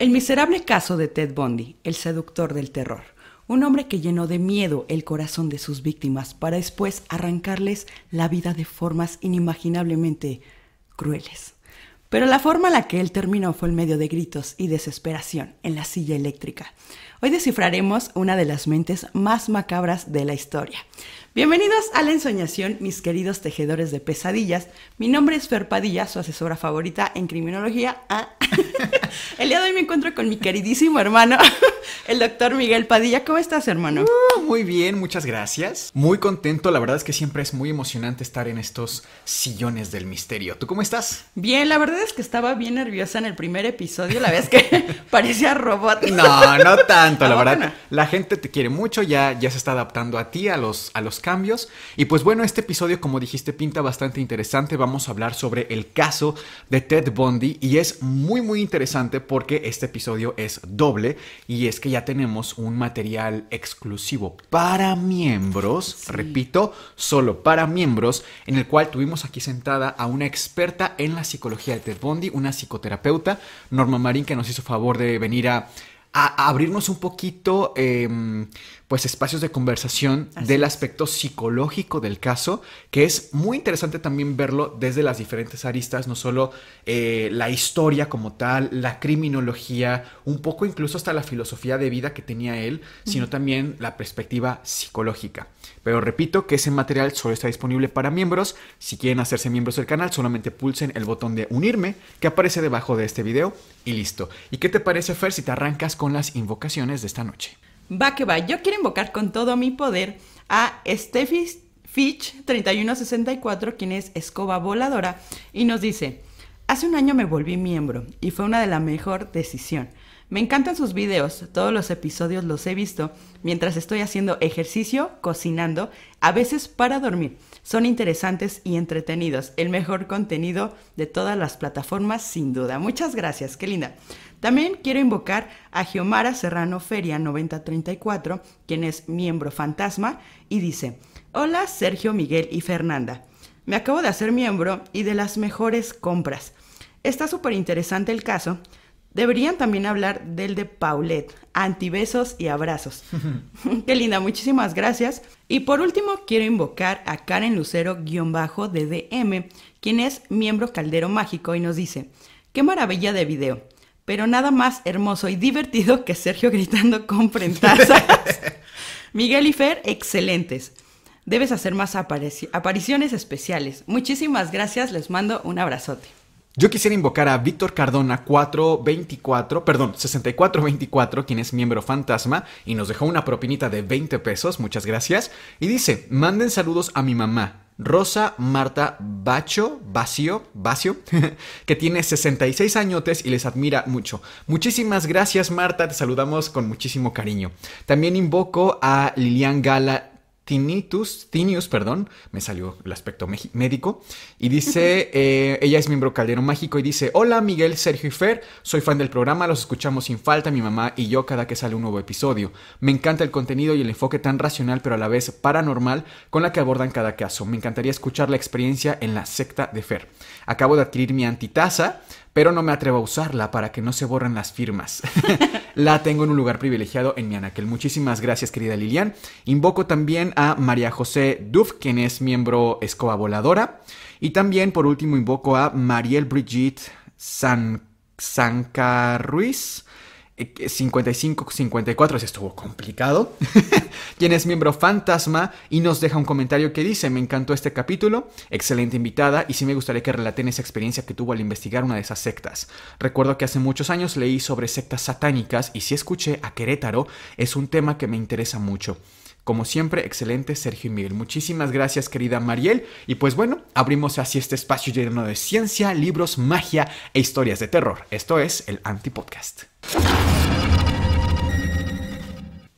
El miserable caso de Ted Bundy, el seductor del terror. Un hombre que llenó de miedo el corazón de sus víctimas para después arrancarles la vida de formas inimaginablemente crueles. Pero la forma en la que él terminó fue en medio de gritos y desesperación en la silla eléctrica. Hoy descifraremos una de las mentes más macabras de la historia. Bienvenidos a La Ensoñación, mis queridos tejedores de pesadillas. Mi nombre es Fer Padilla, su asesora favorita en criminología. El día de hoy me encuentro con mi queridísimo hermano, el doctor Miguel Padilla. ¿Cómo estás, hermano? Muy bien, muchas gracias. Muy contento, la verdad es que siempre es muy emocionante estar en estos sillones del misterio. ¿Tú cómo estás? Bien, la verdad es que estaba bien nerviosa en el primer episodio, la verdad es que parecía robot. No tanto, la verdad. Bueno. La gente te quiere mucho, ya se está adaptando a ti, a los cambios. Y pues bueno, este episodio, como dijiste, pinta bastante interesante. Vamos a hablar sobre el caso de Ted Bundy y es muy interesante porque este episodio es doble y es que ya tenemos un material exclusivo para miembros, sí. Repito, solo para miembros, en el cual tuvimos aquí sentada a una experta en la psicología de Ted Bundy, una psicoterapeuta, Norma Marín, que nos hizo favor de venir a abrirnos un poquito pues espacios de conversación del aspecto psicológico del caso, que es muy interesante también verlo desde las diferentes aristas, no solo la historia como tal, la criminología, un poco incluso hasta la filosofía de vida que tenía él, sino también la perspectiva psicológica. Pero repito que ese material solo está disponible para miembros. Si quieren hacerse miembros del canal, solamente pulsen el botón de unirme que aparece debajo de este video y listo. ¿Y qué te parece, Fer, si te arrancas con las invocaciones de esta noche? Va que va, yo quiero invocar con todo mi poder a Steffi Fitch 3164, quien es escoba voladora, y nos dice: hace un año me volví miembro y fue una de la mejor decisión. Me encantan sus videos, todos los episodios los he visto mientras estoy haciendo ejercicio, cocinando, a veces para dormir. Son interesantes y entretenidos, el mejor contenido de todas las plataformas sin duda. Muchas gracias, qué linda. También quiero invocar a Giomara Serrano Feria 9034, quien es miembro fantasma, y dice: hola Sergio, Miguel y Fernanda. Me acabo de hacer miembro y de las mejores compras. Está súper interesante el caso. Deberían también hablar del de Paulette, antibesos y abrazos. Qué linda, muchísimas gracias. Y por último quiero invocar a Karen Lucero-DDM, quien es miembro Caldero Mágico, y nos dice: qué maravilla de video, pero nada más hermoso y divertido que Sergio gritando compren tazas. Miguel y Fer, excelentes. Debes hacer más apariciones especiales. Muchísimas gracias, les mando un abrazote. Yo quisiera invocar a Víctor Cardona 6424, quien es miembro fantasma y nos dejó una propinita de 20 pesos, muchas gracias. Y dice: manden saludos a mi mamá, Rosa Marta Bacio, que tiene 66 añotes y les admira mucho. Muchísimas gracias, Marta, te saludamos con muchísimo cariño. También invoco a Lilian Gala Tinius, me salió el aspecto médico, y dice, ella es miembro Caldero Mágico y dice: hola Miguel, Sergio y Fer, soy fan del programa, los escuchamos sin falta, mi mamá y yo cada que sale un nuevo episodio. Me encanta el contenido y el enfoque tan racional pero a la vez paranormal con la que abordan cada caso. Me encantaría escuchar la experiencia en la secta de Fer. Acabo de adquirir mi antitaza, pero no me atrevo a usarla para que no se borren las firmas. La tengo en un lugar privilegiado en mi anaquel. Muchísimas gracias, querida Lilian. Invoco también a María José Duff, quien es miembro escoba voladora. Y también, por último, invoco a Mariel Brigitte Sancarruiz, 5554, ese estuvo complicado, quien es miembro fantasma y nos deja un comentario que dice: me encantó este capítulo, excelente invitada, y sí me gustaría que relaten esa experiencia que tuvo al investigar una de esas sectas. Recuerdo que hace muchos años leí sobre sectas satánicas y sí escuché a Querétaro, es un tema que me interesa mucho. Como siempre, excelente Sergio y Miguel. Muchísimas gracias, querida Mariel. Y pues bueno, abrimos así este espacio lleno de ciencia, libros, magia e historias de terror. Esto es el Antipodcast.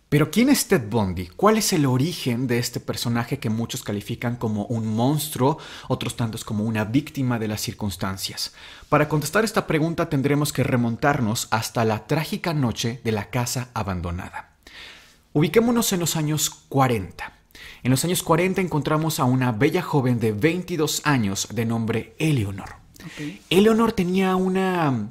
Pero ¿quién es Ted Bundy? ¿Cuál es el origen de este personaje que muchos califican como un monstruo, otros tantos como una víctima de las circunstancias? Para contestar esta pregunta tendremos que remontarnos hasta la trágica noche de la casa abandonada. Ubiquémonos en los años 40. En los años 40 encontramos a una bella joven de 22 años de nombre Eleanor. Okay. Eleanor tenía una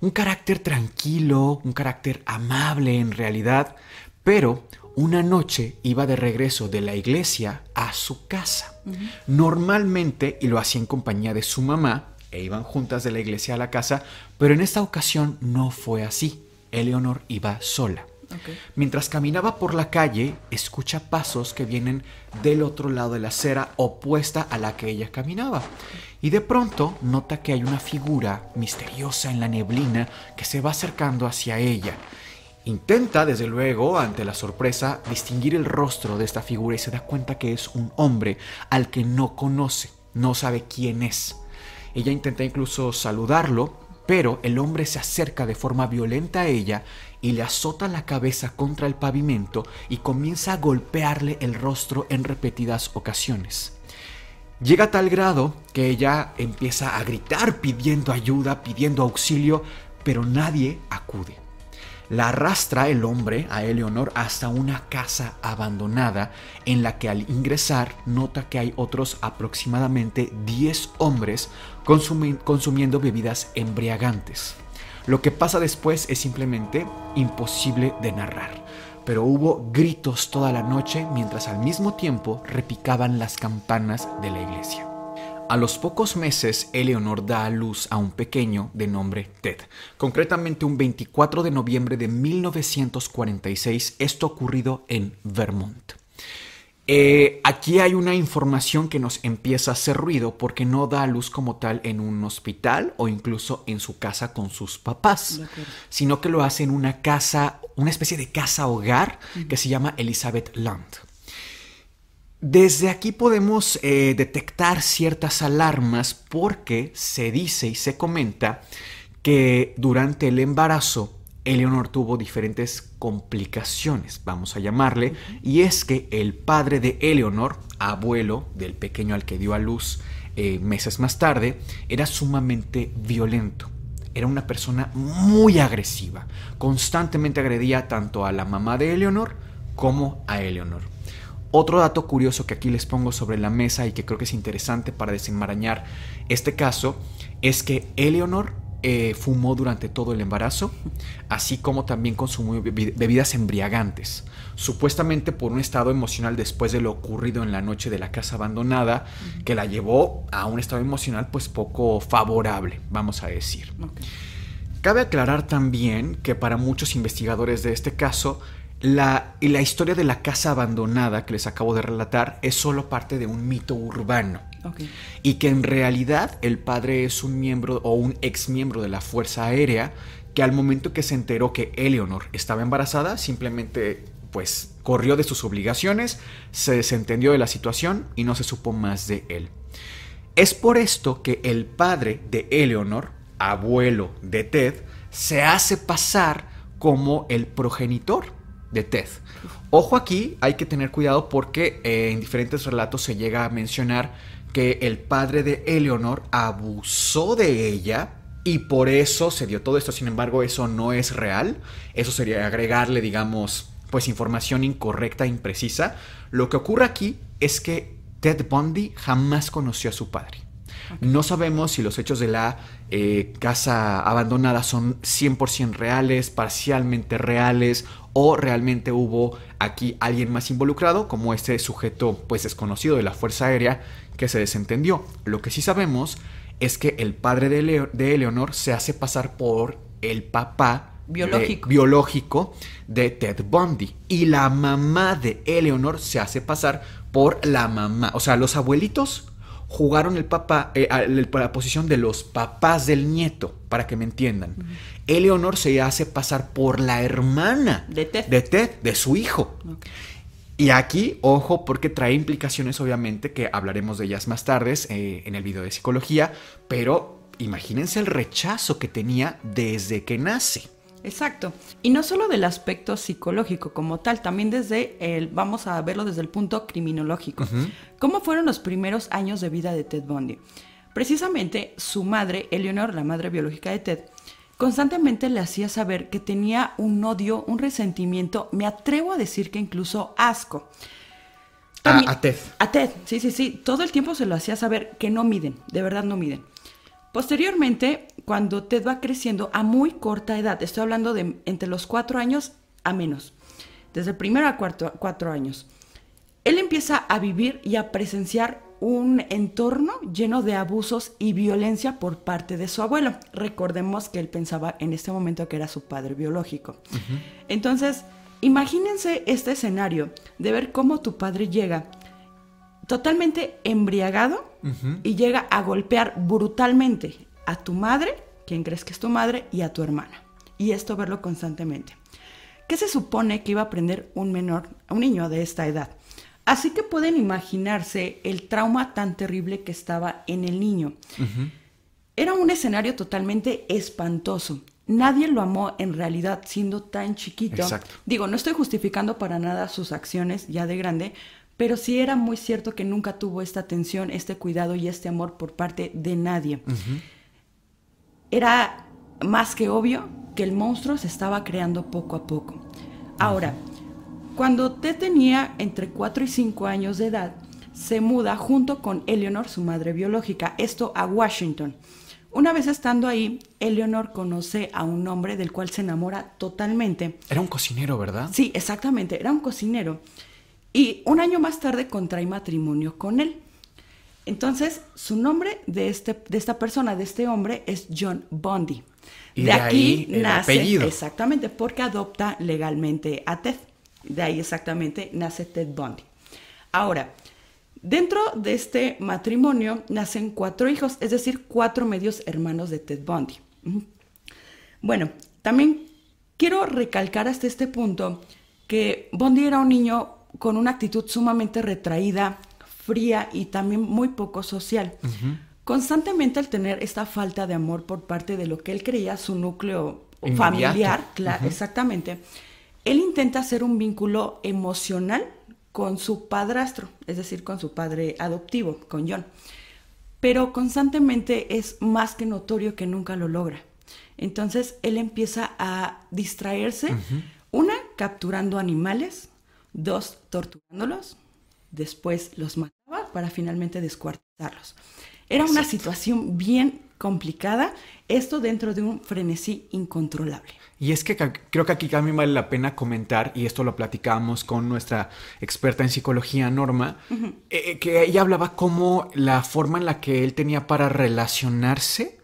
Un carácter tranquilo, un carácter amable en realidad, pero una noche iba de regreso de la iglesia a su casa. Normalmente, y lo hacía en compañía de su mamá, e iban juntas de la iglesia a la casa, pero en esta ocasión no fue así. Eleanor iba sola. Okay. Mientras caminaba por la calle, escucha pasos que vienen del otro lado de la acera opuesta a la que ella caminaba. Y de pronto nota que hay una figura misteriosa en la neblina que se va acercando hacia ella. Intenta, desde luego, ante la sorpresa, distinguir el rostro de esta figura y se da cuenta que es un hombre al que no conoce, no sabe quién es. Ella intenta incluso saludarlo, pero el hombre se acerca de forma violenta a ella y le azota la cabeza contra el pavimento y comienza a golpearle el rostro en repetidas ocasiones. Llega a tal grado que ella empieza a gritar pidiendo ayuda, pidiendo auxilio, pero nadie acude. La arrastra el hombre a Eleanor hasta una casa abandonada en la que al ingresar nota que hay otros aproximadamente 10 hombres consumiendo bebidas embriagantes. Lo que pasa después es simplemente imposible de narrar, pero hubo gritos toda la noche mientras al mismo tiempo repicaban las campanas de la iglesia. A los pocos meses, Eleanor da a luz a un pequeño de nombre Ted. Concretamente un 24 de noviembre de 1946, esto ocurrido en Vermont. Aquí hay una información que nos empieza a hacer ruido porque no da a luz como tal en un hospital o incluso en su casa con sus papás, sino que lo hace en una casa, una especie de casa hogar que se llama Elizabeth Land. Desde aquí podemos detectar ciertas alarmas porque se dice y se comenta que durante el embarazo Eleanor tuvo diferentes complicaciones, vamos a llamarle, y es que el padre de Eleanor, abuelo del pequeño al que dio a luz meses más tarde, era sumamente violento. Era una persona muy agresiva, constantemente agredía tanto a la mamá de Eleanor como a Eleanor. Otro dato curioso que aquí les pongo sobre la mesa y que creo que es interesante para desenmarañar este caso es que Eleanor fumó durante todo el embarazo, así como también consumió bebidas embriagantes, supuestamente por un estado emocional después de lo ocurrido en la noche de la casa abandonada, que la llevó a un estado emocional pues poco favorable, vamos a decir. Okay. Cabe aclarar también que para muchos investigadores de este caso, la historia de la casa abandonada que les acabo de relatar es solo parte de un mito urbano. Okay. Y que en realidad el padre es un miembro o un ex miembro de la Fuerza Aérea que al momento que se enteró que Eleanor estaba embarazada simplemente pues corrió de sus obligaciones, se desentendió de la situación y no se supo más de él. Es por esto que el padre de Eleanor, abuelo de Ted, se hace pasar como el progenitor de Ted. Ojo aquí, hay que tener cuidado porque en diferentes relatos se llega a mencionar que el padre de Eleanor abusó de ella y por eso se dio todo esto. Sin embargo, eso no es real. Eso sería agregarle, digamos, pues información incorrecta e imprecisa. Lo que ocurre aquí es que Ted Bundy jamás conoció a su padre. No sabemos si los hechos de la casa abandonada son 100% reales, parcialmente reales o realmente hubo aquí alguien más involucrado como este sujeto pues desconocido de la Fuerza Aérea que se desentendió. Lo que sí sabemos es que el padre de Eleanor se hace pasar por el papá biológico de Ted Bundy y la mamá de Eleanor se hace pasar por la mamá. O sea, los abuelitos jugaron la posición de los papás del nieto, para que me entiendan. Eleanor se hace pasar por la hermana de Ted, de su hijo. Okay. Y aquí, ojo, porque trae implicaciones, obviamente, que hablaremos de ellas más tarde en el video de psicología, pero imagínense el rechazo que tenía desde que nace. Exacto. Y no solo del aspecto psicológico como tal, también vamos a verlo desde el punto criminológico. ¿Cómo fueron los primeros años de vida de Ted Bundy? Precisamente su madre, Eleanor, la madre biológica de Ted, constantemente le hacía saber que tenía un odio, un resentimiento, me atrevo a decir que incluso asco. A Ted. A Ted, sí. Todo el tiempo se lo hacía saber que no miden, de verdad no miden. Posteriormente, cuando Ted va creciendo a muy corta edad, estoy hablando de entre los 4 años a menos, desde el primero a 4 años, él empieza a vivir y a presenciar un entorno lleno de abusos y violencia por parte de su abuelo. Recordemos que él pensaba en este momento que era su padre biológico. Uh-huh. Entonces, imagínense este escenario de ver cómo tu padre llega totalmente embriagado uh-huh. y llega a golpear brutalmente a tu madre, quien crees que es tu madre, y a tu hermana. Y esto verlo constantemente. ¿Qué se supone que iba a aprender un niño de esta edad? Así que pueden imaginarse el trauma tan terrible que estaba en el niño. Uh-huh. Era un escenario totalmente espantoso. Nadie lo amó en realidad siendo tan chiquito. Exacto. Digo, no estoy justificando para nada sus acciones ya de grande, pero sí era muy cierto que nunca tuvo esta atención, este cuidado y este amor por parte de nadie. Uh-huh. Era más que obvio que el monstruo se estaba creando poco a poco. Ahora, cuando Ted tenía entre 4 y 5 años de edad, se muda junto con Eleanor, su madre biológica, esto a Washington. Una vez estando ahí, Eleanor conoce a un hombre del cual se enamora totalmente. Era un cocinero, ¿verdad? Sí, exactamente, era un cocinero. Y un año más tarde contrae matrimonio con él. Entonces, su nombre de esta persona, de este hombre, es John Bundy. Y de aquí nace, el apellido. Exactamente, porque adopta legalmente a Ted. De ahí exactamente nace Ted Bundy. Ahora, dentro de este matrimonio nacen 4 hijos, es decir, 4 medios hermanos de Ted Bundy. Bueno, también quiero recalcar hasta este punto que Bundy era un niño con una actitud sumamente retraída, fría y también muy poco social. Uh-huh. Constantemente al tener esta falta de amor por parte de lo que él creía su núcleo familiar, claro, uh-huh. Exactamente, él intenta hacer un vínculo emocional con su padrastro, es decir, con su padre adoptivo, con John. Pero constantemente es más que notorio que nunca lo logra. Entonces él empieza a distraerse, uh-huh. 1, capturando animales, 2, torturándolos, después los mataba para finalmente descuartizarlos. Era una situación bien complicada, esto dentro de un frenesí incontrolable. Y es que creo que aquí también vale la pena comentar, y esto lo platicábamos con nuestra experta en psicología, Norma, uh-huh. Que ella hablaba cómo la forma en la que él tenía para relacionarse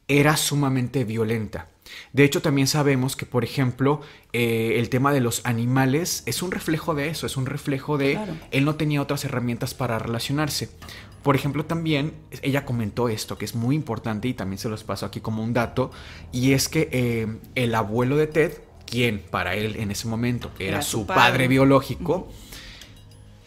era sumamente violenta. De hecho, también sabemos que, por ejemplo, el tema de los animales es un reflejo de eso, es un reflejo de claro. Él no tenía otras herramientas para relacionarse. Por ejemplo, también ella comentó esto, que es muy importante y también se los paso aquí como un dato, y es que el abuelo de Ted, quien para él en ese momento era su padre biológico,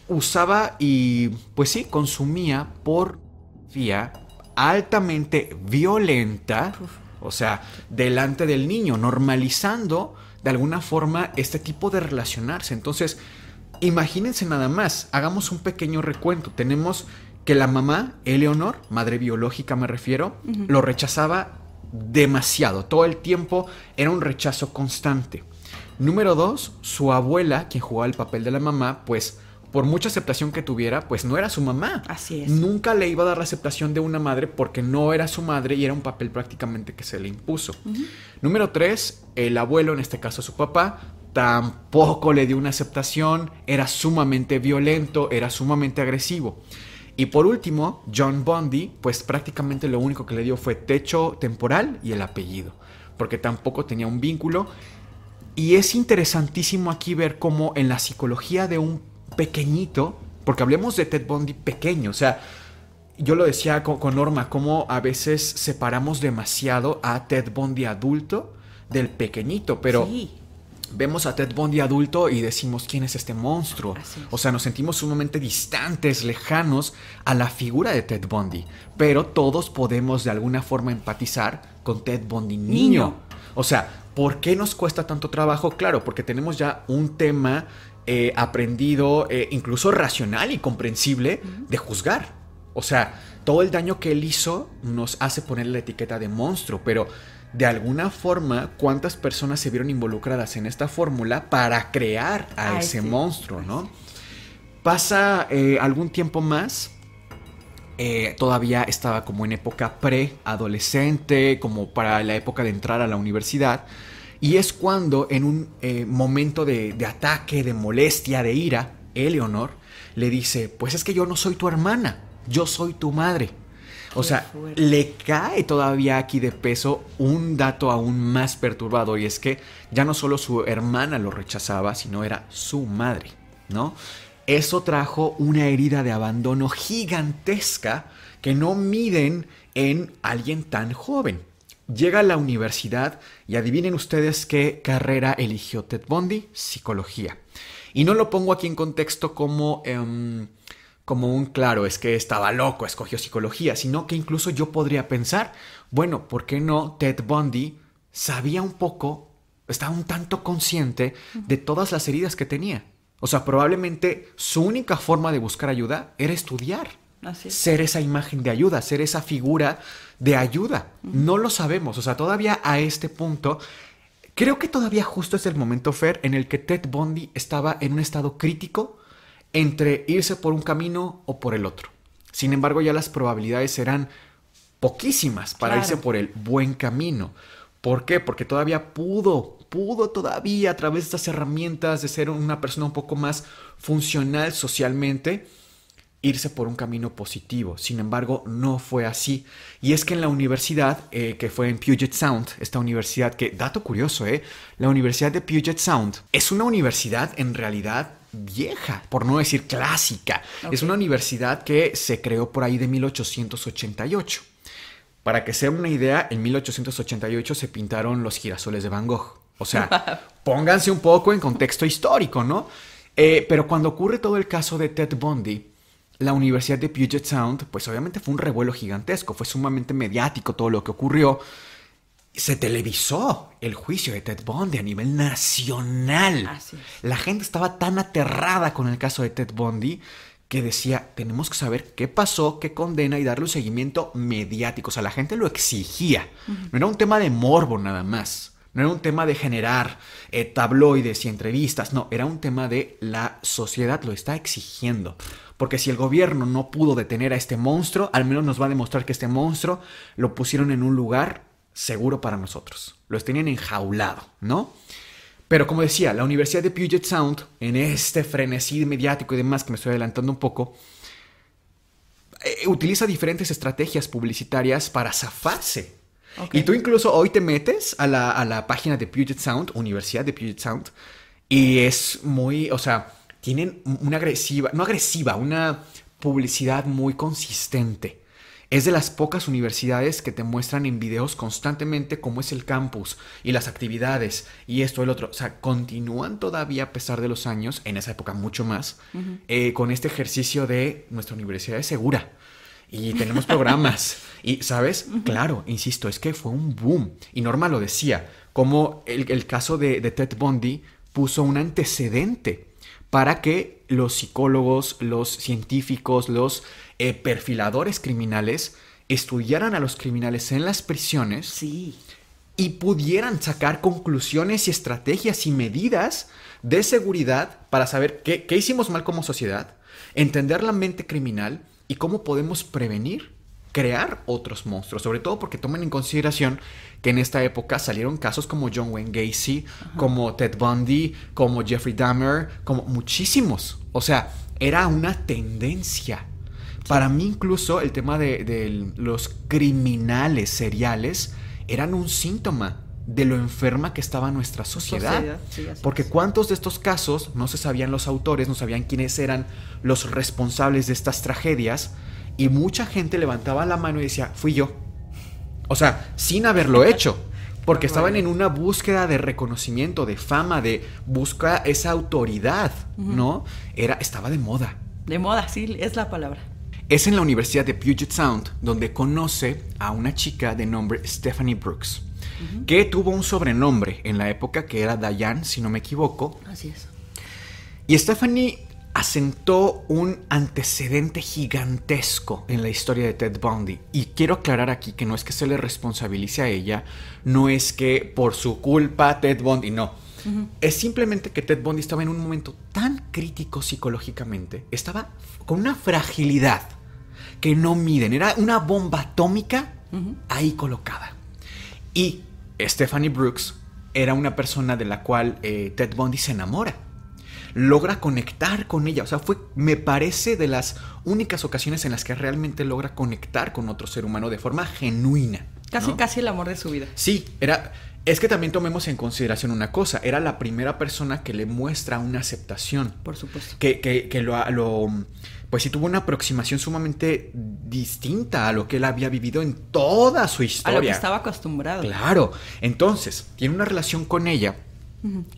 uh-huh. usaba y, pues sí, consumía pornografía altamente violenta, o sea, delante del niño, normalizando de alguna forma este tipo de relacionarse. Entonces, imagínense nada más, hagamos un pequeño recuento. Tenemos que la mamá, Eleanor, madre biológica me refiero, uh-huh. lo rechazaba demasiado. Todo el tiempo era un rechazo constante. Número 2, su abuela, quien jugaba el papel de la mamá, pues por mucha aceptación que tuviera, pues no era su mamá. Así es. Nunca le iba a dar la aceptación de una madre porque no era su madre y era un papel prácticamente que se le impuso. Uh-huh. Número 3, el abuelo, en este caso su papá, tampoco le dio una aceptación, era sumamente violento, era sumamente agresivo. Y por último, John Bundy, pues prácticamente lo único que le dio fue techo temporal y el apellido, porque tampoco tenía un vínculo. Y es interesantísimo aquí ver cómo en la psicología de un pequeñito, porque hablemos de Ted Bundy pequeño, o sea, yo lo decía con Norma, cómo a veces separamos demasiado a Ted Bundy adulto del pequeñito, pero sí. Vemos a Ted Bundy adulto y decimos, ¿quién es este monstruo? O sea, nos sentimos sumamente distantes, lejanos a la figura de Ted Bundy, pero todos podemos de alguna forma empatizar con Ted Bundy niño. O sea, ¿por qué nos cuesta tanto trabajo? Claro, porque tenemos ya un tema aprendido, incluso racional y comprensible, de juzgar. O sea, todo el daño que él hizo nos hace poner la etiqueta de monstruo, pero de alguna forma, ¿cuántas personas se vieron involucradas en esta fórmula para crear a ese monstruo, ¿no? Pasa algún tiempo más todavía estaba como en época preadolescente, como para la época de entrar a la universidad. Y es cuando en un momento de ataque, de molestia, de ira, Eleanor le dice, pues es que yo no soy tu hermana, yo soy tu madre. O sea, le cae todavía aquí de peso un dato aún más perturbador, y es que ya no solo su hermana lo rechazaba, sino era su madre, ¿no? Eso trajo una herida de abandono gigantesca que no miden en alguien tan joven. Llega a la universidad y adivinen ustedes qué carrera eligió Ted Bundy: psicología. Y no lo pongo aquí en contexto como un claro, es que estaba loco, escogió psicología, sino que incluso yo podría pensar, bueno, ¿por qué no Ted Bundy sabía un poco, estaba un tanto consciente de todas las heridas que tenía? O sea, probablemente su única forma de buscar ayuda era estudiar. Así es. Ser esa imagen de ayuda, ser esa figura de ayuda. No lo sabemos, o sea, todavía a este punto, creo que todavía justo es el momento, Fer, en el que Ted Bundy estaba en un estado crítico entre irse por un camino o por el otro. Sin embargo, ya las probabilidades eran poquísimas para irse por el buen camino. ¿Por qué? Porque todavía pudo todavía a través de estas herramientas de ser una persona un poco más funcional socialmente, irse por un camino positivo. Sin embargo, no fue así. Y es que en la universidad, que fue en Puget Sound, esta universidad que, dato curioso, la Universidad de Puget Sound es una universidad en realidad vieja, por no decir clásica. Okay. Es una universidad que se creó por ahí de 1888. Para que sea una idea, en 1888 se pintaron los girasoles de Van Gogh. O sea, pónganse un poco en contexto histórico, ¿no? Pero cuando ocurre todo el caso de Ted Bundy, la Universidad de Puget Sound, pues obviamente fue un revuelo gigantesco, fue sumamente mediático todo lo que ocurrió. Se televisó el juicio de Ted Bundy a nivel nacional. Así es. La gente estaba tan aterrada con el caso de Ted Bundy que decía, tenemos que saber qué pasó, qué condena y darle un seguimiento mediático. O sea, la gente lo exigía. No era un tema de morbo nada más. No era un tema de generar tabloides y entrevistas. No, era un tema de la sociedad lo está exigiendo. Porque si el gobierno no pudo detener a este monstruo, al menos nos va a demostrar que este monstruo lo pusieron en un lugar seguro para nosotros. Los tenían enjaulado, ¿no? Pero como decía, la Universidad de Puget Sound, en este frenesí mediático y demás, que me estoy adelantando un poco, utiliza diferentes estrategias publicitarias para zafarse. Okay. Y tú incluso hoy te metes a la página de Puget Sound, Universidad de Puget Sound, y es muy, o sea, tienen una publicidad muy consistente. Es de las pocas universidades que te muestran en videos constantemente cómo es el campus y las actividades y esto y el otro. O sea, continúan todavía a pesar de los años, en esa época mucho más, con este ejercicio de nuestra universidad es segura y tenemos programas. Y, ¿sabes? Claro, insisto, es que fue un boom. Y Norma lo decía, como el caso de Ted Bundy puso un antecedente para que los psicólogos, los científicos, los perfiladores criminales estudiaran a los criminales en las prisiones. Sí. Y pudieran sacar conclusiones y estrategias y medidas de seguridad para saber qué hicimos mal como sociedad, entender la mente criminal y cómo podemos prevenir, crear otros monstruos. Sobre todo porque tomen en consideración que en esta época salieron casos como John Wayne Gacy, como Ted Bundy, como Jeffrey Dahmer, como muchísimos. O sea, era una tendencia. Para mí incluso el tema de los criminales seriales eran un síntoma de lo enferma que estaba nuestra sociedad. Sí, porque cuántos de estos casos no se sabían los autores, no sabían quiénes eran los responsables de estas tragedias, y mucha gente levantaba la mano y decía, fui yo. O sea, sin haberlo hecho, porque estaban en una búsqueda de reconocimiento, de fama, de buscar esa autoridad, ¿no? Estaba de moda. De moda, sí, es la palabra. Es en la Universidad de Puget Sound donde conoce a una chica de nombre Stephanie Brooks, que tuvo un sobrenombre en la época que era Diane, si no me equivoco. Así es. Y Stephanie asentó un antecedente gigantesco en la historia de Ted Bundy. Y quiero aclarar aquí que no es que se le responsabilice a ella, no es que por su culpa Ted Bundy, no. Es simplemente que Ted Bundy estaba en un momento tan crítico psicológicamente, estaba con una fragilidad que no miden. Era una bomba atómica ahí colocada. Y Stephanie Brooks era una persona de la cual Ted Bundy se enamora. Logra conectar con ella. O sea, me parece de las únicas ocasiones en las que realmente logra conectar con otro ser humano de forma genuina, ¿no? Casi el amor de su vida. Sí, es que también tomemos en consideración una cosa. Era la primera persona que le muestra una aceptación. Por supuesto. Pues sí tuvo una aproximación sumamente distinta a lo que él había vivido en toda su historia. A lo que estaba acostumbrado. Claro. Entonces, tiene una relación con ella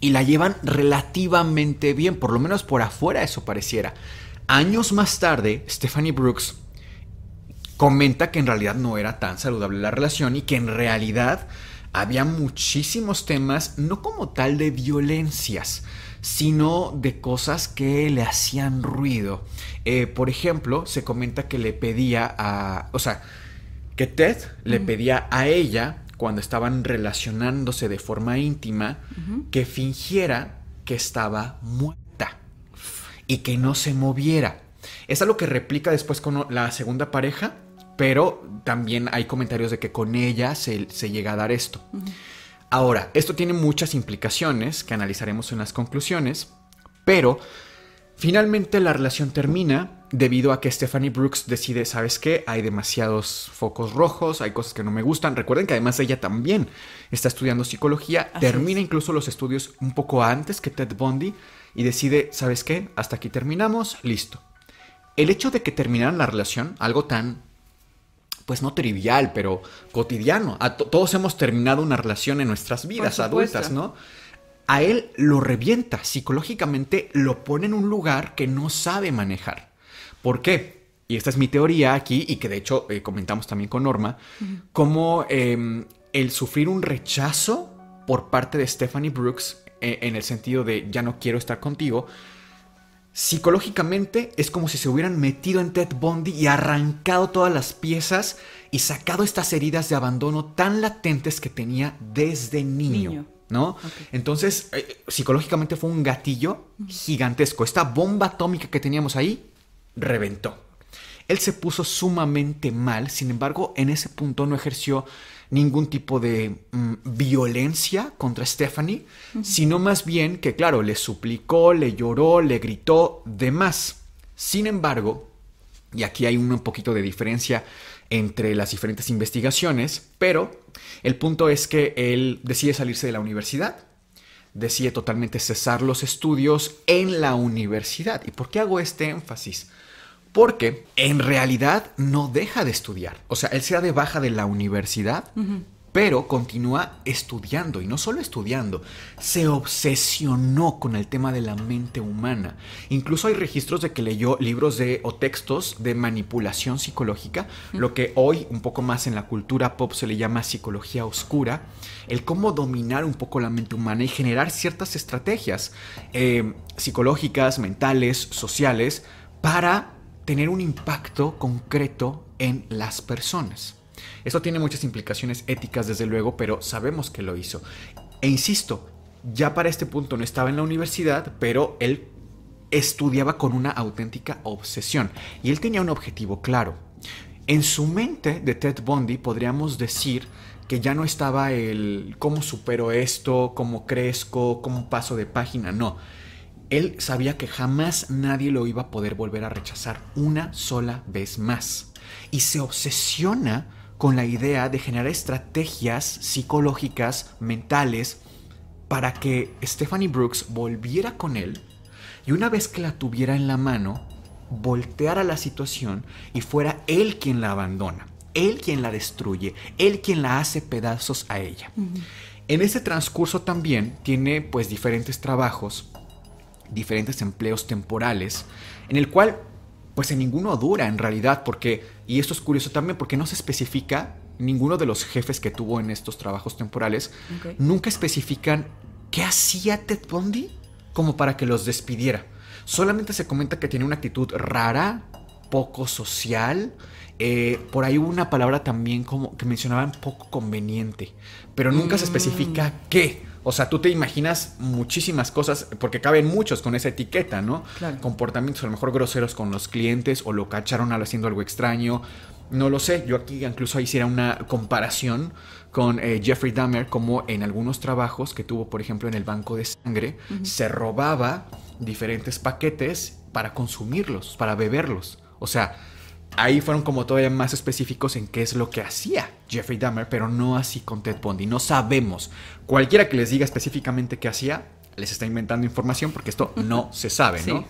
y la llevan relativamente bien, por lo menos por afuera eso pareciera. Años más tarde, Stephanie Brooks comenta que en realidad no era tan saludable la relación y que en realidad había muchísimos temas, no como tal de violencias, sino de cosas que le hacían ruido. Por ejemplo, se comenta que le pedía que Ted le pedía a ella, cuando estaban relacionándose de forma íntima, que fingiera que estaba muerta y que no se moviera. Es algo que replica después con la segunda pareja, pero también hay comentarios de que con ella se llega a dar esto. Ahora, esto tiene muchas implicaciones que analizaremos en las conclusiones, pero finalmente la relación termina debido a que Stephanie Brooks decide, ¿sabes qué? Hay demasiados focos rojos, hay cosas que no me gustan. Recuerden que además ella también está estudiando psicología, termina incluso los estudios un poco antes que Ted Bundy y decide, ¿sabes qué? Hasta aquí terminamos, listo. El hecho de que terminaran la relación, algo tan, pues no trivial, pero cotidiano. Todos hemos terminado una relación en nuestras vidas adultas, ¿no? A él lo revienta, psicológicamente lo pone en un lugar que no sabe manejar. ¿Por qué? Y esta es mi teoría aquí, y que de hecho comentamos también con Norma, cómo el sufrir un rechazo por parte de Stephanie Brooks, en el sentido de ya no quiero estar contigo, psicológicamente es como si se hubieran metido en Ted Bundy y arrancado todas las piezas y sacado estas heridas de abandono tan latentes que tenía desde niño. ¿No? Okay. Entonces, psicológicamente fue un gatillo gigantesco. Esta bomba atómica que teníamos ahí reventó. Él se puso sumamente mal, sin embargo, en ese punto no ejerció ningún tipo de violencia contra Stephanie, sino más bien que, claro, le suplicó, le lloró, le gritó, demás. Sin embargo, y aquí hay un poquito de diferencia entre las diferentes investigaciones, pero el punto es que él decide salirse de la universidad, decide totalmente cesar los estudios en la universidad. ¿Y por qué hago este énfasis? Porque en realidad no deja de estudiar. O sea, él se da de baja de la universidad, pero continúa estudiando. Y no solo estudiando, se obsesionó con el tema de la mente humana. Incluso hay registros de que leyó libros o textos de manipulación psicológica, lo que hoy un poco más en la cultura pop se le llama psicología oscura, el cómo dominar un poco la mente humana y generar ciertas estrategias psicológicas, mentales, sociales, para tener un impacto concreto en las personas. Esto tiene muchas implicaciones éticas, desde luego, pero sabemos que lo hizo. E insisto, ya para este punto no estaba en la universidad, pero él estudiaba con una auténtica obsesión. Y él tenía un objetivo claro. En su mente de Ted Bundy podríamos decir que ya no estaba el cómo supero esto, cómo crezco, cómo paso de página. No. Él sabía que jamás nadie lo iba a poder volver a rechazar una sola vez más. Y se obsesiona con la idea de generar estrategias psicológicas, mentales, para que Stephanie Brooks volviera con él y una vez que la tuviera en la mano, volteara la situación y fuera él quien la abandona, él quien la destruye, él quien la hace pedazos a ella. En ese transcurso también tiene pues diferentes trabajos, diferentes empleos temporales, en el cual pues en ninguno dura en realidad, porque, y esto es curioso también, porque no se especifica, ninguno de los jefes que tuvo en estos trabajos temporales, nunca especifican qué hacía Ted Bundy como para que los despidiera. Solamente se comenta que tiene una actitud rara, poco social, por ahí hubo una palabra también como que mencionaban poco conveniente, pero nunca se especifica qué. O sea, tú te imaginas muchísimas cosas, porque caben muchos con esa etiqueta, ¿no? Claro. Comportamientos a lo mejor groseros con los clientes, o lo cacharon haciendo algo extraño. No lo sé, yo aquí incluso hiciera una comparación con Jeffrey Dahmer, como en algunos trabajos que tuvo, por ejemplo, en el banco de sangre, se robaba diferentes paquetes para consumirlos, para beberlos. O sea, ahí fueron como todavía más específicos en qué es lo que hacía Jeffrey Dahmer, pero no así con Ted Bundy. No sabemos. Cualquiera que les diga específicamente qué hacía, les está inventando información, porque esto no se sabe, ¿no? Sí.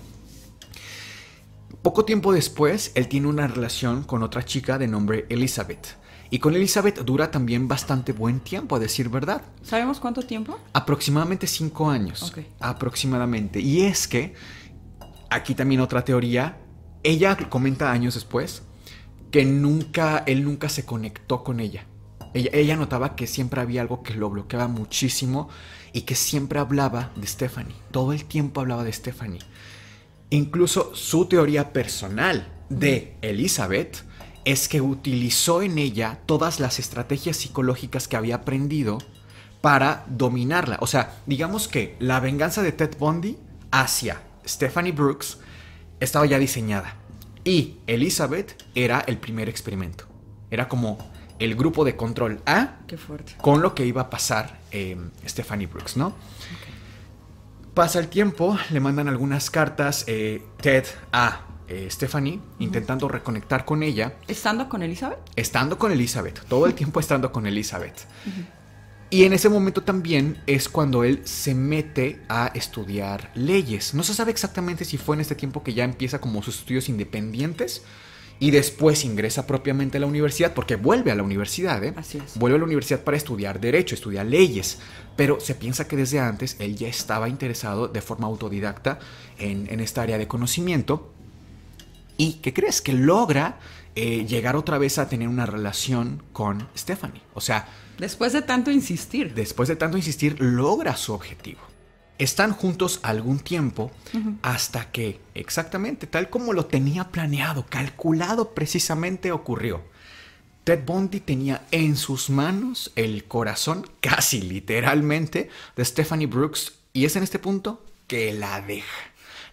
Poco tiempo después, él tiene una relación con otra chica de nombre Elizabeth. Y con Elizabeth dura también bastante buen tiempo, a decir verdad. ¿Sabemos cuánto tiempo? Aproximadamente 5 años. Ok. Aproximadamente. Y es que, aquí también otra teoría, ella comenta años después que él nunca se conectó con ella. Ella notaba que siempre había algo que lo bloqueaba muchísimo y que siempre hablaba de Stephanie. Todo el tiempo hablaba de Stephanie. Incluso su teoría personal de Elizabeth es que utilizó en ella todas las estrategias psicológicas que había aprendido para dominarla. O sea, digamos que la venganza de Ted Bundy hacia Stephanie Brooks estaba ya diseñada. Y Elizabeth era el primer experimento. Era como el grupo de control A. Qué fuerte. Con lo que iba a pasar Stephanie Brooks, ¿no? Okay. Pasa el tiempo, le mandan algunas cartas Ted a Stephanie, intentando reconectar con ella. ¿Estando con Elizabeth? Estando con Elizabeth, todo el tiempo estando con Elizabeth. Y en ese momento también es cuando él se mete a estudiar leyes. No se sabe exactamente si fue en este tiempo que ya empieza como sus estudios independientes y después ingresa propiamente a la universidad, porque vuelve a la universidad, ¿eh? Así es. Vuelve a la universidad para estudiar derecho, estudiar leyes. Pero se piensa que desde antes él ya estaba interesado de forma autodidacta en esta área de conocimiento. ¿Y qué crees? Que logra llegar otra vez a tener una relación con Stephanie. O sea, después de tanto insistir. Después de tanto insistir, logra su objetivo. Están juntos algún tiempo hasta que, exactamente, tal como lo tenía planeado, calculado precisamente, ocurrió. Ted Bundy tenía en sus manos el corazón, casi literalmente, de Stephanie Brooks. Y es en este punto que la deja.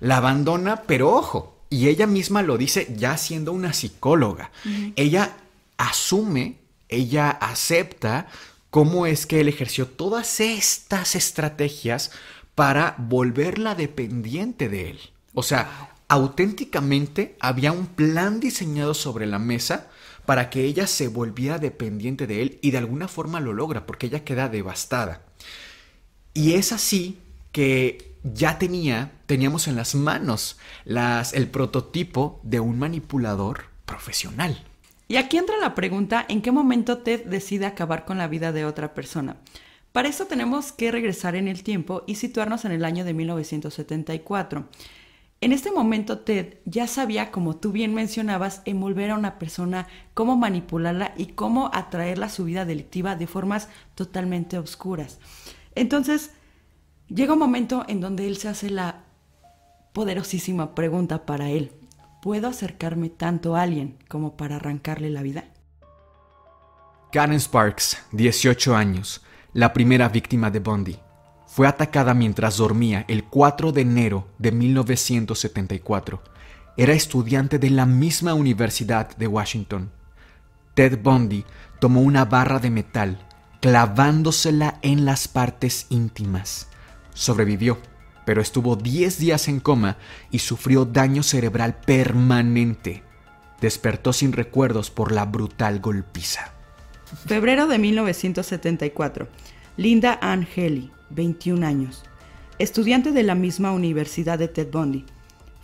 La abandona, pero ojo, y ella misma lo dice ya siendo una psicóloga. Ella asume, ella acepta cómo es que él ejerció todas estas estrategias para volverla dependiente de él. O sea, auténticamente había un plan diseñado sobre la mesa para que ella se volviera dependiente de él, y de alguna forma lo logra porque ella queda devastada. Y es así que ya teníamos en las manos el prototipo de un manipulador profesional. Y aquí entra la pregunta, ¿en qué momento Ted decide acabar con la vida de otra persona? Para eso tenemos que regresar en el tiempo y situarnos en el año de 1974. En este momento Ted ya sabía, como tú bien mencionabas, envolver a una persona, cómo manipularla y cómo atraerla a su vida delictiva de formas totalmente oscuras. Entonces, llega un momento en donde él se hace la poderosísima pregunta para él: ¿puedo acercarme tanto a alguien como para arrancarle la vida? Karen Sparks, 18 años, la primera víctima de Bundy, fue atacada mientras dormía el 4 de enero de 1974. Era estudiante de la misma Universidad de Washington. Ted Bundy tomó una barra de metal, clavándosela en las partes íntimas. Sobrevivió, pero estuvo 10 días en coma y sufrió daño cerebral permanente. Despertó sin recuerdos por la brutal golpiza. Febrero de 1974. Linda Ann Healy, 21 años, estudiante de la misma universidad de Ted Bundy,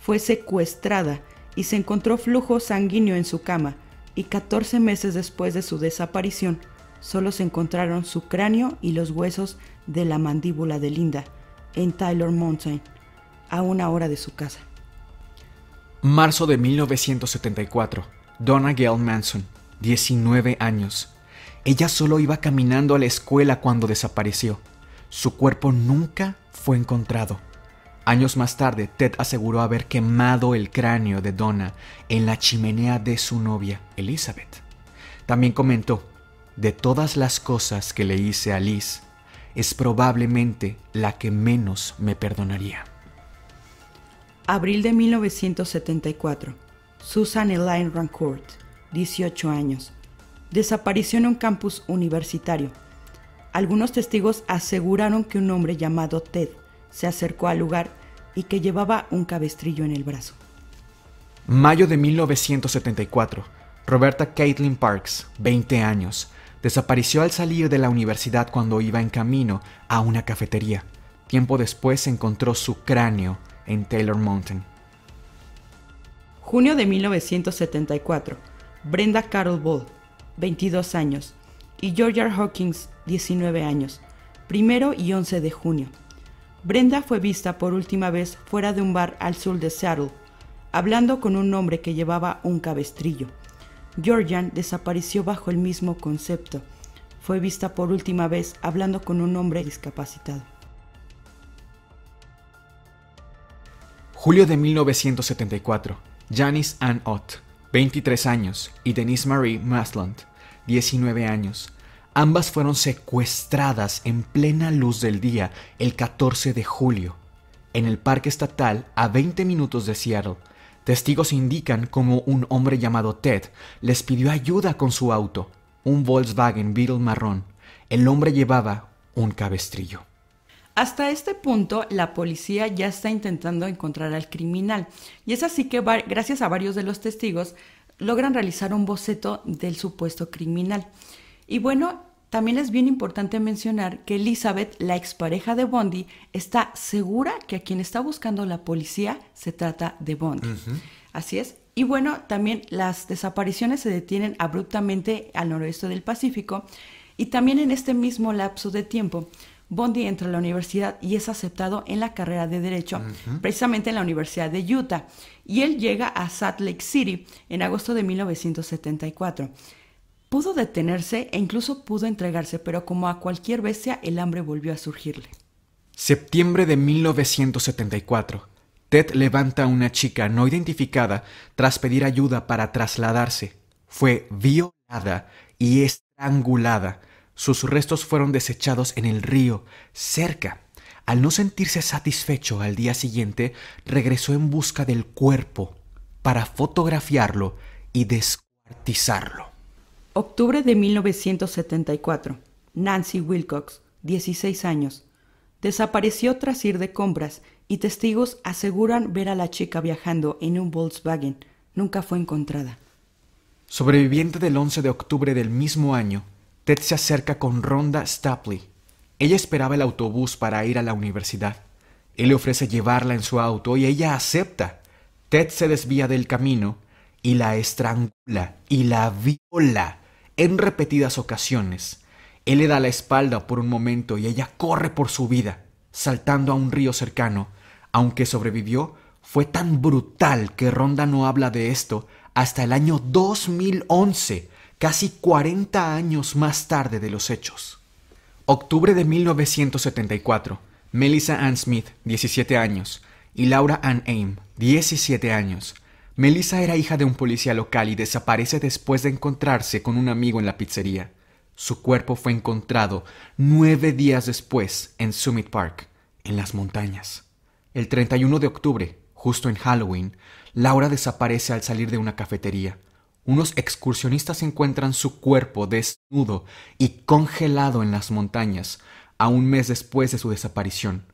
fue secuestrada y se encontró flujo sanguíneo en su cama, y 14 meses después de su desaparición, solo se encontraron su cráneo y los huesos de la mandíbula de Linda en Taylor Mountain, a 1 hora de su casa. Marzo de 1974. Donna Gail Manson, 19 años. Ella solo iba caminando a la escuela cuando desapareció. Su cuerpo nunca fue encontrado. Años más tarde, Ted aseguró haber quemado el cráneo de Donna en la chimenea de su novia, Elizabeth. También comentó: de todas las cosas que le hice a Liz, es probablemente la que menos me perdonaría. Abril de 1974. Susan Elaine Rancourt, 18 años. Desapareció en un campus universitario. Algunos testigos aseguraron que un hombre llamado Ted se acercó al lugar y que llevaba un cabestrillo en el brazo. Mayo de 1974. Roberta Caitlin Parks, 20 años, desapareció al salir de la universidad cuando iba en camino a una cafetería. Tiempo después se encontró su cráneo en Taylor Mountain. Junio de 1974. Brenda Carol Ball, 22 años, y Georgia Hawkins, 19 años, 1 y 11 de junio. Brenda fue vista por última vez fuera de un bar al sur de Seattle, hablando con un hombre que llevaba un cabestrillo. Georgian desapareció bajo el mismo concepto. Fue vista por última vez hablando con un hombre discapacitado. Julio de 1974. Janice Ann Ott, 23 años, y Denise Marie Masland, 19 años. Ambas fueron secuestradas en plena luz del día el 14 de julio, en el parque estatal a 20 minutos de Seattle. Testigos indican cómo un hombre llamado Ted les pidió ayuda con su auto, un Volkswagen Beetle marrón. El hombre llevaba un cabestrillo. Hasta este punto, la policía ya está intentando encontrar al criminal, y es así que gracias a varios de los testigos logran realizar un boceto del supuesto criminal. Y bueno, también es bien importante mencionar que Elizabeth, la expareja de Bundy, está segura que a quien está buscando la policía se trata de Bundy. Así es. Y bueno, también las desapariciones se detienen abruptamente al noroeste del Pacífico, y también en este mismo lapso de tiempo Bundy entra a la universidad y es aceptado en la carrera de Derecho, precisamente en la Universidad de Utah. Y él llega a Salt Lake City en agosto de 1974. Pudo detenerse e incluso pudo entregarse, pero como a cualquier bestia, el hambre volvió a surgirle. Septiembre de 1974. Ted levanta a una chica no identificada tras pedir ayuda para trasladarse. Fue violada y estrangulada. Sus restos fueron desechados en el río, cerca. Al no sentirse satisfecho al día siguiente, regresó en busca del cuerpo para fotografiarlo y descuartizarlo. Octubre de 1974. Nancy Wilcox, 16 años. Desapareció tras ir de compras y testigos aseguran ver a la chica viajando en un Volkswagen. Nunca fue encontrada. Sobreviviente del 11 de octubre del mismo año, Ted se acerca con Rhonda Stapley. Ella esperaba el autobús para ir a la universidad. Él le ofrece llevarla en su auto y ella acepta. Ted se desvía del camino y la estrangula y la viola en repetidas ocasiones. Él le da la espalda por un momento y ella corre por su vida, saltando a un río cercano. Aunque sobrevivió, fue tan brutal que Rhonda no habla de esto hasta el año 2011, casi 40 años más tarde de los hechos. Octubre de 1974. Melissa Ann Smith, 17 años, y Laura Ann Aim, 17 años. Melissa era hija de un policía local y desaparece después de encontrarse con un amigo en la pizzería. Su cuerpo fue encontrado 9 días después en Summit Park, en las montañas. El 31 de octubre, justo en Halloween, Laura desaparece al salir de una cafetería. Unos excursionistas encuentran su cuerpo desnudo y congelado en las montañas, a un mes después de su desaparición.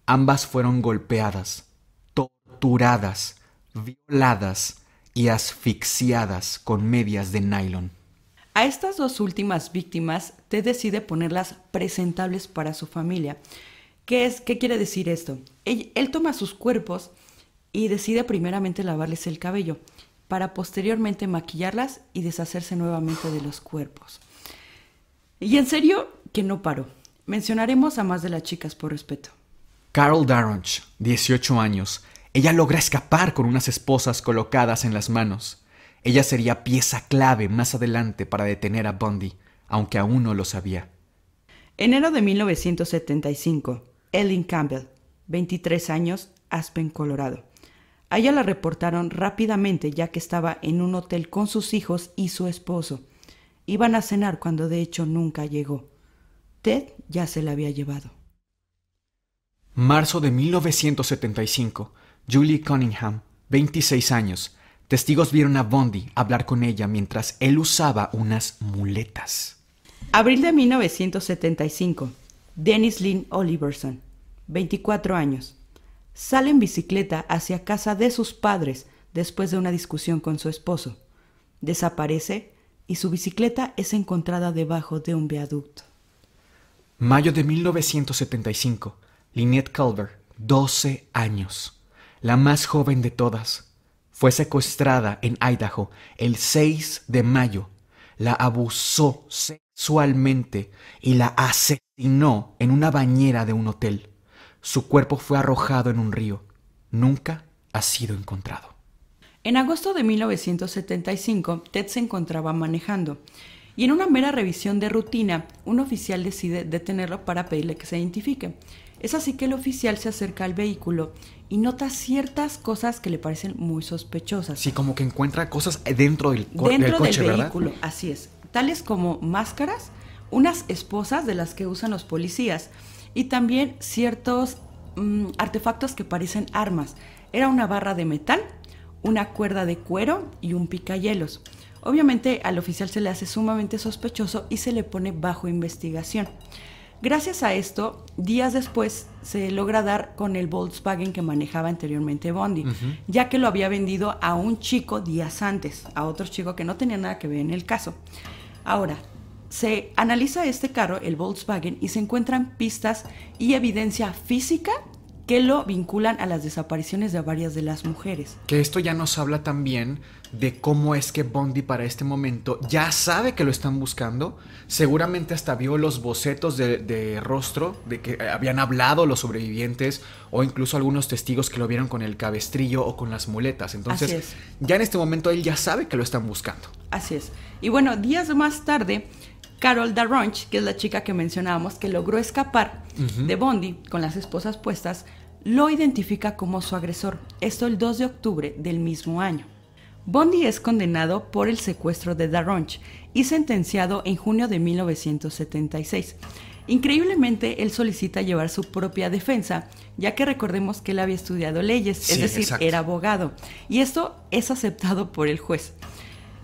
Ambas fueron golpeadas, torturadas, violadas y asfixiadas con medias de nylon. A estas dos últimas víctimas, Ted decide ponerlas presentables para su familia. ¿Qué quiere decir esto? Él toma sus cuerpos y decide primeramente lavarles el cabello, para posteriormente maquillarlas y deshacerse nuevamente de los cuerpos. Y en serio, que no paró. Mencionaremos a más de las chicas por respeto. Carol Darroch, 18 años. Ella logra escapar con unas esposas colocadas en las manos. Ella sería pieza clave más adelante para detener a Bundy, aunque aún no lo sabía. Enero de 1975. Ellen Campbell, 23 años, Aspen, Colorado. A ella la reportaron rápidamente ya que estaba en un hotel con sus hijos y su esposo. Iban a cenar cuando de hecho nunca llegó. Ted ya se la había llevado. Marzo de 1975. Julie Cunningham, 26 años. Testigos vieron a Bundy hablar con ella mientras él usaba unas muletas. Abril de 1975. Dennis Lynn Oliverson, 24 años. Sale en bicicleta hacia casa de sus padres después de una discusión con su esposo. Desaparece y su bicicleta es encontrada debajo de un viaducto. Mayo de 1975. Lynette Culver, 12 años. La más joven de todas. Fue secuestrada en Idaho el 6 de mayo. La abusó sexualmente y la asesinó en una bañera de un hotel. Su cuerpo fue arrojado en un río. Nunca ha sido encontrado. En agosto de 1975, Ted se encontraba manejando y en una mera revisión de rutina, un oficial decide detenerlo para pedirle que se identifique. Es así que el oficial se acerca al vehículo y nota ciertas cosas que le parecen muy sospechosas. Sí, como que encuentra cosas dentro del coche, del ¿verdad? Vehículo, así es. Tales como máscaras, unas esposas de las que usan los policías y también ciertos artefactos que parecen armas. Era una barra de metal, una cuerda de cuero y un picahielos. Obviamente al oficial se le hace sumamente sospechoso y se le pone bajo investigación. Gracias a esto, días después se logra dar con el Volkswagen que manejaba anteriormente Bundy, ya que lo había vendido a un chico días antes, a otro chico que no tenía nada que ver en el caso. Ahora, se analiza este carro, el Volkswagen, y se encuentran pistas y evidencia física que lo vinculan a las desapariciones de varias de las mujeres. Que esto ya nos habla también de cómo es que Bundy para este momento ya sabe que lo están buscando. Seguramente hasta vio los bocetos de rostro de que habían hablado los sobrevivientes o incluso algunos testigos que lo vieron con el cabestrillo o con las muletas. Entonces, ya en este momento él ya sabe que lo están buscando. Así es. Y bueno, días más tarde, Carol Darronch, que es la chica que mencionábamos, que logró escapar de Bundy con las esposas puestas, lo identifica como su agresor. Esto el 2 de octubre del mismo año. Bundy es condenado por el secuestro de Darronch y sentenciado en junio de 1976. Increíblemente, él solicita llevar su propia defensa, ya que recordemos que él había estudiado leyes, sí, es decir, exacto. Era abogado. Y esto es aceptado por el juez.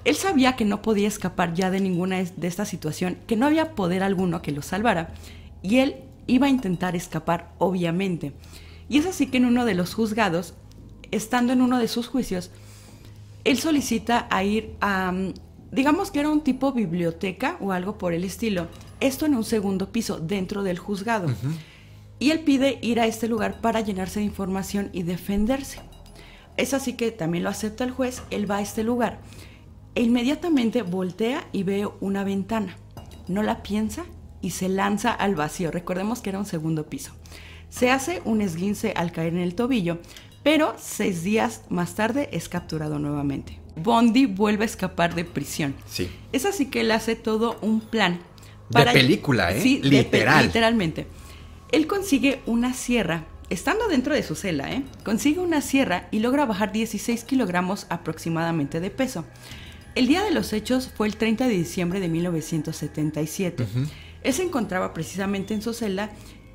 Él sabía que no podía escapar ya de ninguna de esta situación, que no había poder alguno que lo salvara, y él iba a intentar escapar, obviamente. Y es así que en uno de los juzgados, estando en uno de sus juicios, él solicita a ir a, digamos que era un tipo biblioteca o algo por el estilo, esto en un segundo piso, dentro del juzgado. Y él pide ir a este lugar para llenarse de información y defenderse. Es así que también lo acepta el juez, él va a este lugar e inmediatamente voltea y ve una ventana. No la piensa y se lanza al vacío. Recordemos que era un segundo piso. Se hace un esguince al caer en el tobillo, pero 6 días más tarde es capturado nuevamente. Bundy vuelve a escapar de prisión. Sí. Es así que él hace todo un plan. De película, ¿eh? Sí, literal. Literalmente. Él consigue una sierra, estando dentro de su celda, consigue una sierra y logra bajar 16 kilogramos aproximadamente de peso. El día de los hechos fue el 30 de diciembre de 1977. Él se encontraba precisamente en su celda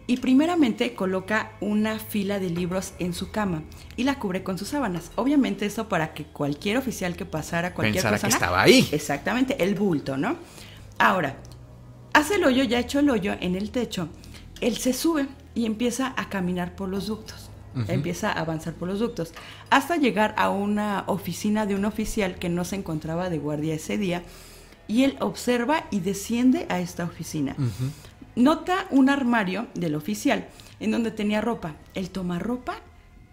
y primeramente coloca una fila de libros en su cama y la cubre con sus sábanas. Obviamente eso para que cualquier oficial que pasara, cualquier pensara persona, que estaba ahí. Exactamente, el bulto, ¿no? Ahora, hace el hoyo, ya hecho el hoyo en el techo, él se sube y empieza a caminar por los ductos. Empieza a avanzar por los ductos hasta llegar a una oficina de un oficial que no se encontraba de guardia ese día, y él observa y desciende a esta oficina. Nota un armario del oficial en donde tenía ropa. Él toma ropa,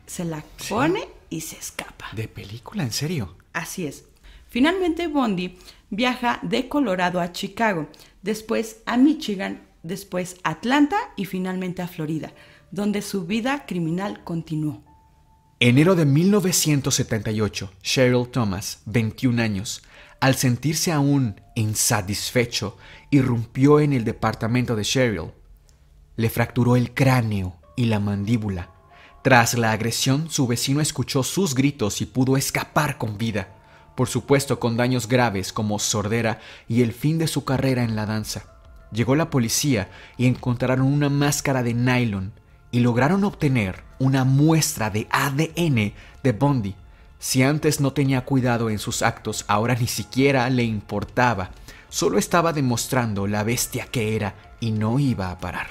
se la pone y se escapa. ¿De película? ¿En serio? Así es. Finalmente Bundy viaja de Colorado a Chicago, después a Michigan, después a Atlanta y finalmente a Florida, donde su vida criminal continuó. Enero de 1978, Cheryl Thomas, 21 años, al sentirse aún insatisfecho, irrumpió en el departamento de Cheryl. Le fracturó el cráneo y la mandíbula. Tras la agresión, su vecino escuchó sus gritos y pudo escapar con vida, por supuesto con daños graves como sordera y el fin de su carrera en la danza. Llegó la policía y encontraron una máscara de nylon y lograron obtener una muestra de ADN de Bundy. Si antes no tenía cuidado en sus actos, ahora ni siquiera le importaba. Solo estaba demostrando la bestia que era y no iba a parar.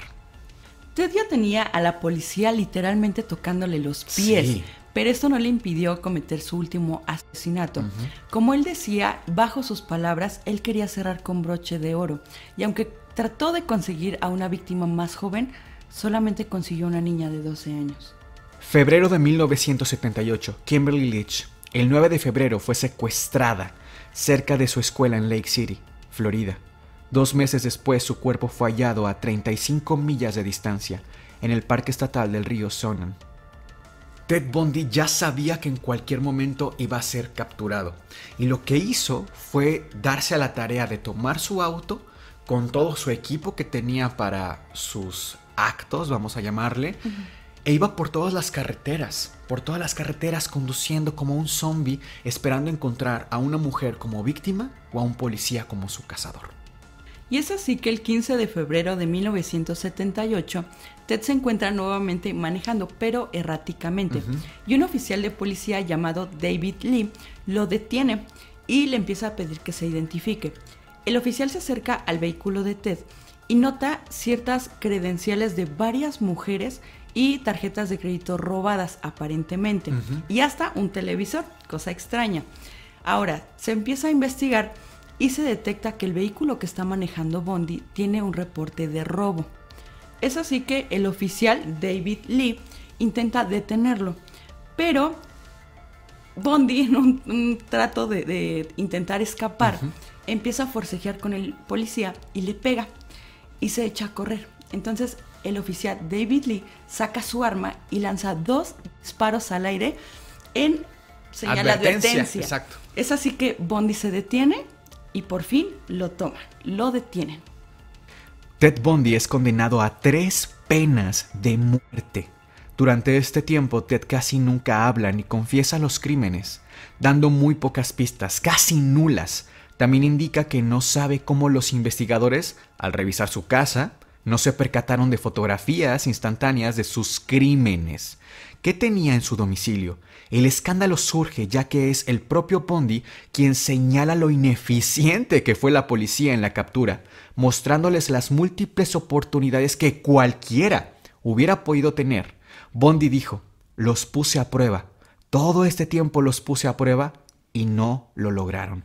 Ted ya tenía a la policía literalmente tocándole los pies, Sí. pero esto no le impidió cometer su último asesinato. Como él decía, bajo sus palabras, él quería cerrar con broche de oro, y aunque trató de conseguir a una víctima más joven, solamente consiguió una niña de 12 años. Febrero de 1978, Kimberly Leach. El 9 de febrero fue secuestrada cerca de su escuela en Lake City, Florida. 2 meses después, su cuerpo fue hallado a 35 millas de distancia, en el parque estatal del río Sonnen. Ted Bundy ya sabía que en cualquier momento iba a ser capturado, y lo que hizo fue darse a la tarea de tomar su auto con todo su equipo que tenía para sus actos, vamos a llamarle, e iba por todas las carreteras conduciendo como un zombie, esperando encontrar a una mujer como víctima o a un policía como su cazador. Y es así que el 15 de febrero de 1978, Ted se encuentra nuevamente manejando, pero erráticamente. Y un oficial de policía llamado David Lee lo detiene y le empieza a pedir que se identifique. El oficial se acerca al vehículo de Ted y nota ciertas credenciales de varias mujeres y tarjetas de crédito robadas aparentemente. Y hasta un televisor, cosa extraña. Ahora, se empieza a investigar y se detecta que el vehículo que está manejando Bundy tiene un reporte de robo. Es así que el oficial David Lee intenta detenerlo, pero Bundy, en un trato de intentar escapar, empieza a forcejear con el policía y le pega y se echa a correr. Entonces el oficial David Lee saca su arma y lanza 2 disparos al aire en señal de advertencia. Exacto. Es así que Bundy se detiene y por fin lo toman, lo detienen. Ted Bundy es condenado a 3 penas de muerte. Durante este tiempo, Ted casi nunca habla ni confiesa los crímenes, dando muy pocas pistas, casi nulas. También indica que no sabe cómo los investigadores, al revisar su casa, no se percataron de fotografías instantáneas de sus crímenes. ¿Qué tenía en su domicilio? El escándalo surge ya que es el propio Bundy quien señala lo ineficiente que fue la policía en la captura, mostrándoles las múltiples oportunidades que cualquiera hubiera podido tener. Bundy dijo: los puse a prueba, todo este tiempo los puse a prueba y no lo lograron.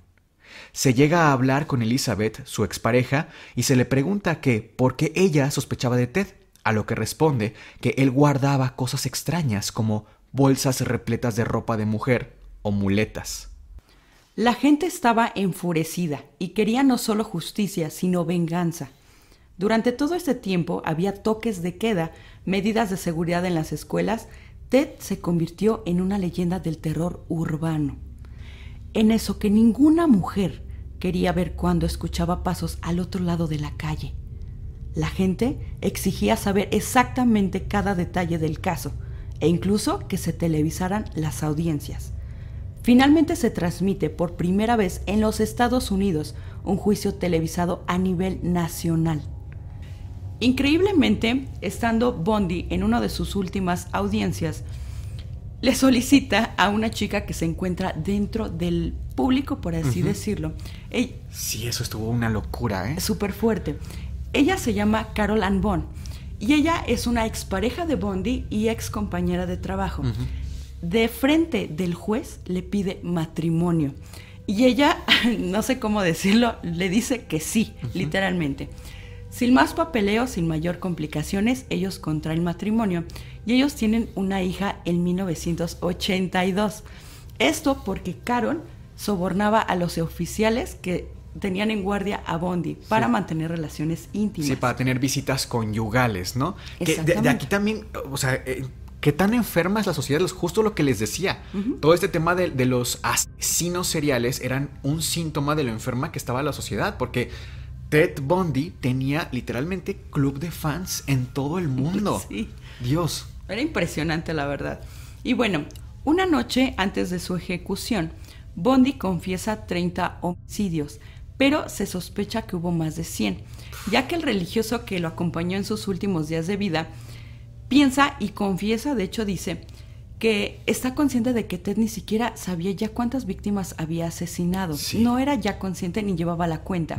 Se llega a hablar con Elizabeth, su expareja, y se le pregunta que por qué ella sospechaba de Ted, a lo que responde que él guardaba cosas extrañas como bolsas repletas de ropa de mujer o muletas. La gente estaba enfurecida y quería no solo justicia, sino venganza. Durante todo este tiempo había toques de queda, medidas de seguridad en las escuelas. Ted se convirtió en una leyenda del terror urbano. En eso que ninguna mujer quería ver cuando escuchaba pasos al otro lado de la calle. La gente exigía saber exactamente cada detalle del caso e incluso que se televisaran las audiencias. Finalmente se transmite por primera vez en los Estados Unidos un juicio televisado a nivel nacional. Increíblemente, estando Bundy en una de sus últimas audiencias, le solicita a una chica que se encuentra dentro del público, por así decirlo. Sí, eso estuvo una locura, ¿eh? Súper fuerte. Ella se llama Carol Ann Bond y ella es una expareja de Bundy y ex compañera de trabajo. De frente del juez le pide matrimonio y ella, no sé cómo decirlo, le dice que sí, literalmente. Sin más papeleo, sin mayor complicaciones, ellos contraen matrimonio y ellos tienen una hija en 1982. Esto porque Carol sobornaba a los oficiales que tenían en guardia a Bundy para mantener relaciones íntimas. Sí, para tener visitas conyugales, ¿no? Que de aquí también, o sea, qué tan enferma es la sociedad, es justo lo que les decía. Todo este tema de los asesinos seriales eran un síntoma de lo enferma que estaba la sociedad, porque Ted Bundy tenía literalmente club de fans en todo el mundo. Sí. Dios. Era impresionante, la verdad. Y bueno, una noche antes de su ejecución, Bundy confiesa 30 homicidios, pero se sospecha que hubo más de 100, ya que el religioso que lo acompañó en sus últimos días de vida piensa y confiesa, de hecho dice, que está consciente de que Ted ni siquiera sabía ya cuántas víctimas había asesinado. Sí. No era ya consciente ni llevaba la cuenta.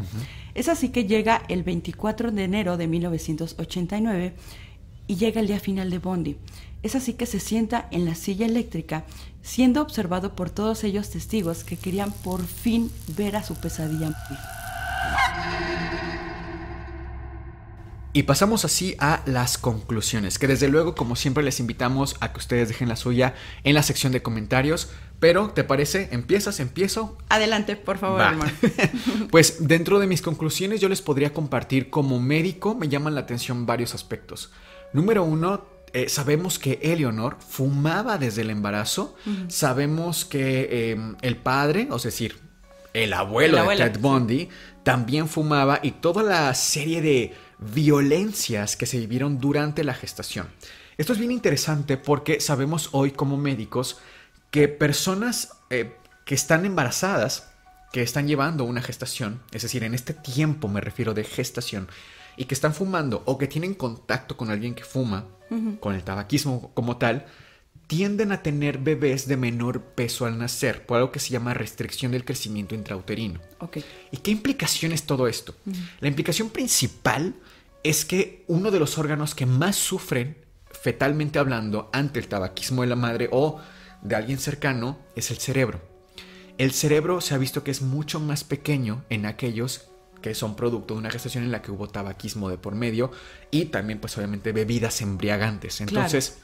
Es así que llega el 24 de enero de 1989 y llega el día final de Bundy. Es así que se sienta en la silla eléctrica, siendo observado por todos ellos testigos que querían por fin ver a su pesadilla morir. Y pasamos así a las conclusiones, que desde luego, como siempre, les invitamos a que ustedes dejen la suya en la sección de comentarios. Pero, ¿te parece? ¿Empiezo? Adelante, por favor, hermano. Pues dentro de mis conclusiones yo les podría compartir, como médico me llaman la atención varios aspectos. Número 1, sabemos que Eleanor fumaba desde el embarazo. Sabemos que el padre, es decir, el abuelo de Ted Bundy, también fumaba, y toda la serie de violencias que se vivieron durante la gestación. Esto es bien interesante porque sabemos hoy como médicos que personas que están embarazadas, que están llevando una gestación, es decir, en este tiempo me refiero de gestación, y que están fumando o que tienen contacto con alguien que fuma, con el tabaquismo como tal, tienden a tener bebés de menor peso al nacer, por algo que se llama restricción del crecimiento intrauterino. Okay. ¿Y qué implicación es todo esto? La implicación principal es que uno de los órganos que más sufren, fetalmente hablando, ante el tabaquismo de la madre o de alguien cercano, es el cerebro. El cerebro se ha visto que es mucho más pequeño en aquellos que son producto de una gestación en la que hubo tabaquismo de por medio y también, pues obviamente, bebidas embriagantes. Entonces,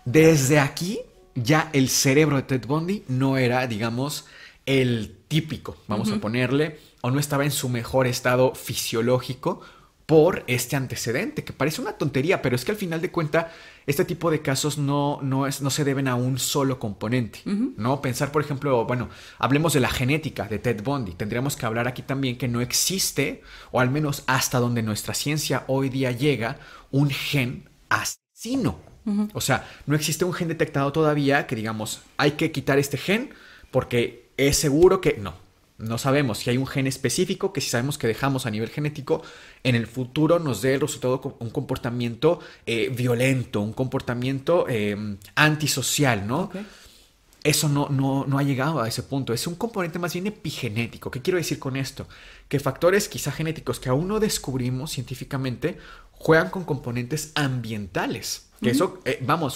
desde aquí ya el cerebro de Ted Bundy no era, digamos, el típico, vamos a ponerle, o no estaba en su mejor estado fisiológico por este antecedente, que parece una tontería, pero es que al final de cuentas este tipo de casos no se deben a un solo componente, ¿no? Pensar, por ejemplo, bueno, hablemos de la genética de Ted Bundy. Tendríamos que hablar aquí también que no existe, o al menos hasta donde nuestra ciencia hoy día llega, un gen asesino. O sea, no existe un gen detectado todavía que digamos, hay que quitar este gen porque es seguro que no sabemos si hay un gen específico que si sabemos que dejamos a nivel genético, en el futuro nos dé el resultado un comportamiento violento, un comportamiento antisocial, ¿no? Okay. Eso no ha llegado a ese punto. Es un componente más bien epigenético. ¿Qué quiero decir con esto? Que factores quizá genéticos que aún no descubrimos científicamente juegan con componentes ambientales. Que eso,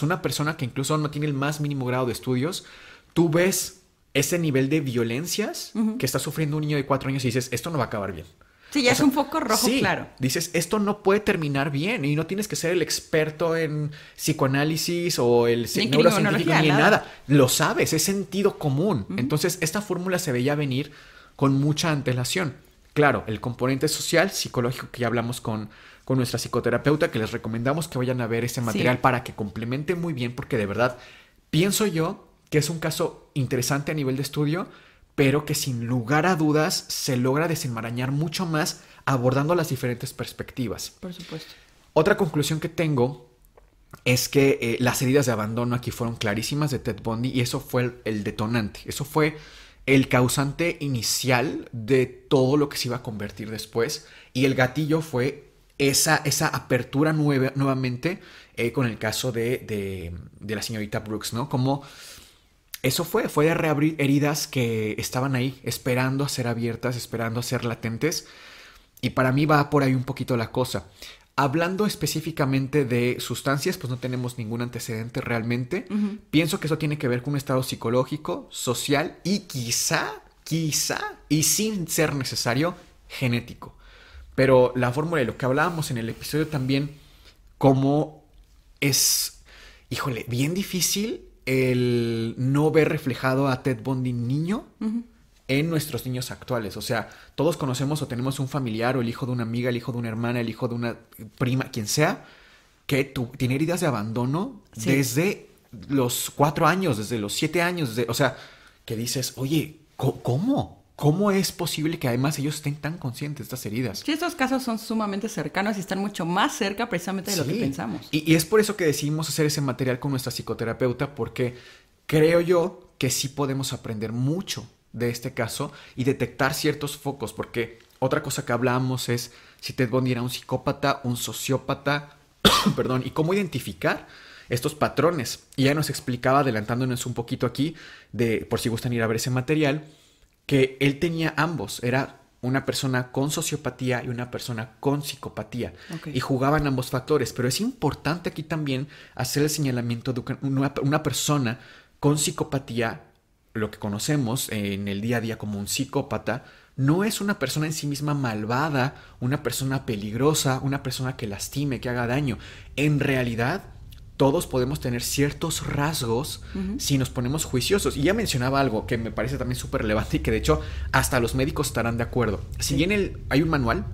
una persona que incluso no tiene el más mínimo grado de estudios, tú ves ese nivel de violencias que está sufriendo un niño de 4 años y dices, esto no va a acabar bien. Sí, ya es un foco rojo, sí, claro. Dices, esto no puede terminar bien y no tienes que ser el experto en psicoanálisis o el neurocientífico ni en nada. Lo sabes, es sentido común. Entonces, esta fórmula se veía venir con mucha antelación. Claro, el componente social, psicológico, que ya hablamos con nuestra psicoterapeuta, que les recomendamos que vayan a ver ese material para que complementen muy bien, porque de verdad pienso yo que es un caso interesante a nivel de estudio, pero que sin lugar a dudas se logra desenmarañar mucho más abordando las diferentes perspectivas. Por supuesto. Otra conclusión que tengo es que las heridas de abandono aquí fueron clarísimas de Ted Bundy y eso fue el detonante. Eso fue el causante inicial de todo lo que se iba a convertir después, y el gatillo fue esa apertura nuevamente con el caso de la señorita Brooks, ¿no? Como eso fue de reabrir heridas que estaban ahí, esperando a ser abiertas, esperando a ser latentes. Y para mí va por ahí un poquito la cosa. Hablando específicamente de sustancias, pues no tenemos ningún antecedente realmente. Pienso que eso tiene que ver con un estado psicológico, social y quizá, y sin ser necesario, genético. Pero la fórmula de lo que hablábamos en el episodio también, como es, bien difícil el no ver reflejado a Ted Bundy niño en nuestros niños actuales. O sea, todos conocemos o tenemos un familiar o el hijo de una amiga, el hijo de una hermana, el hijo de una prima, quien sea, que tiene heridas de abandono desde los 4 años, desde los 7 años. O sea, que dices, oye, ¿cómo? ¿Cómo es posible que además ellos estén tan conscientes de estas heridas? Sí, estos casos son sumamente cercanos y están mucho más cerca precisamente de lo que pensamos. Y es por eso que decidimos hacer ese material con nuestra psicoterapeuta, porque creo yo que sí podemos aprender mucho de este caso y detectar ciertos focos, porque otra cosa que hablábamos es si Ted Bundy era un psicópata, un sociópata, perdón, y cómo identificar estos patrones. Y ya nos explicaba, adelantándonos un poquito aquí, por si gustan ir a ver ese material, que él tenía ambos, era una persona con sociopatía y una persona con psicopatía. Okay. Y jugaban ambos factores. Pero es importante aquí también hacer el señalamiento de que una persona con psicopatía, lo que conocemos en el día a día como un psicópata, no es una persona en sí misma malvada, una persona peligrosa, una persona que lastime, que haga daño. En realidad, todos podemos tener ciertos rasgos si nos ponemos juiciosos. Y ya mencionaba algo que me parece también súper relevante y que de hecho hasta los médicos estarán de acuerdo. Si bien hay un manual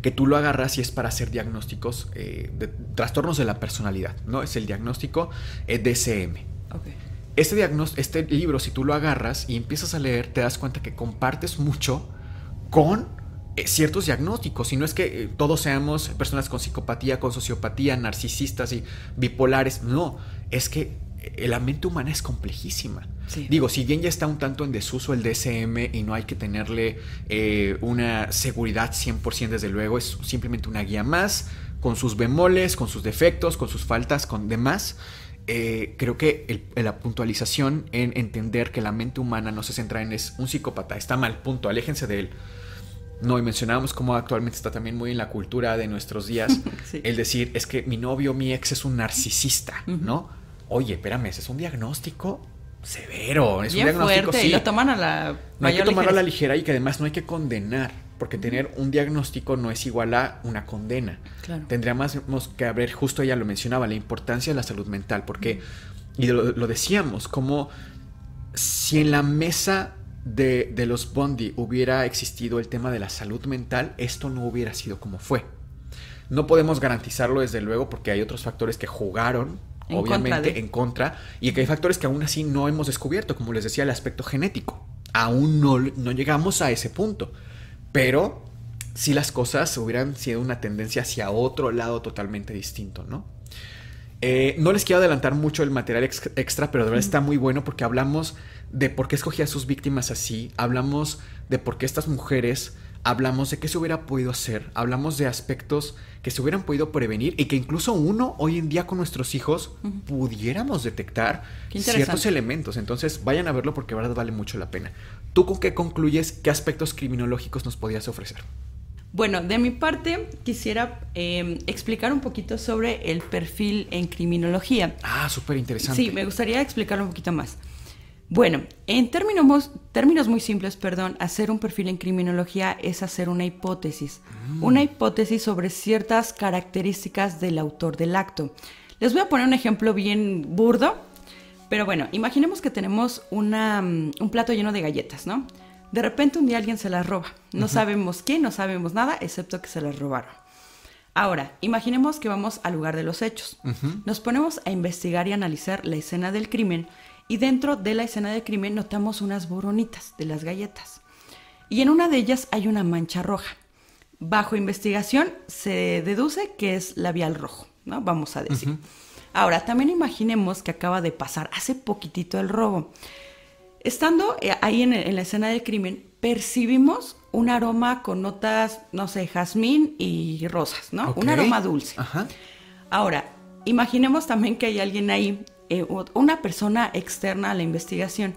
que tú lo agarras y es para hacer diagnósticos de trastornos de la personalidad, ¿no? Es el diagnóstico DSM. Okay. Este libro, si tú lo agarras y empiezas a leer, te das cuenta que compartes mucho con ciertos diagnósticos. Y no es que todos seamos personas con psicopatía, con sociopatía, narcisistas y bipolares. No, es que la mente humana es complejísima. Sí. Digo, si bien ya está un tanto en desuso el DSM y no hay que tenerle una seguridad 100% desde luego, es simplemente una guía más, con sus bemoles, con sus defectos, con sus faltas, con demás. Creo que la puntualización en entender que la mente humana no se centra en es un psicópata, está mal, punto, aléjense de él. No, y mencionábamos cómo actualmente está también muy en la cultura de nuestros días sí. El decir, es que mi novio, mi ex es un narcisista, ¿no? Oye, espérame, ese es un diagnóstico severo, es bien un diagnóstico fuerte, sí. Y lo toman a la no hay que tomarlo a la ligera y que además no hay que condenar, porque tener un diagnóstico no es igual a una condena. Claro. Tendríamos que haber, justo ella lo mencionaba, la importancia de la salud mental, porque, y lo decíamos, como si en la mesa de los Bundy hubiera existido el tema de la salud mental, esto no hubiera sido como fue. No podemos garantizarlo desde luego porque hay otros factores que jugaron obviamente en contra y que hay factores que aún así no hemos descubierto, como les decía, el aspecto genético. Aún no llegamos a ese punto, pero si las cosas hubieran sido una tendencia hacia otro lado totalmente distinto, ¿no? No les quiero adelantar mucho el material extra, pero de verdad está muy bueno porque hablamos de por qué escogía a sus víctimas así, hablamos de por qué estas mujeres, hablamos de qué se hubiera podido hacer, hablamos de aspectos que se hubieran podido prevenir y que incluso uno hoy en día con nuestros hijos pudiéramos detectar ciertos elementos. Entonces vayan a verlo porque de verdad vale mucho la pena. ¿Tú con qué concluyes? ¿Qué aspectos criminológicos nos podías ofrecer? Bueno, de mi parte quisiera explicar un poquito sobre el perfil en criminología. Ah, súper interesante. Sí, me gustaría explicarlo un poquito más. Bueno, en términos muy simples, hacer un perfil en criminología es hacer una hipótesis. Una hipótesis sobre ciertas características del autor del acto. Les voy a poner un ejemplo bien burdo, pero bueno, imaginemos que tenemos un plato lleno de galletas, ¿no? De repente un día alguien se las roba. No sabemos quién, no sabemos nada, excepto que se las robaron. Ahora, imaginemos que vamos al lugar de los hechos. Nos ponemos a investigar y analizar la escena del crimen y dentro de la escena del crimen notamos unas boronitas de las galletas. Y en una de ellas hay una mancha roja. Bajo investigación se deduce que es labial rojo, ¿no? Vamos a decir. Ahora, también imaginemos que acaba de pasar hace poquitito el robo. Estando ahí en la escena del crimen, percibimos un aroma con notas, no sé, jazmín y rosas, ¿no? Okay. Un aroma dulce. Ajá. Ahora, imaginemos también que hay alguien ahí, una persona externa a la investigación,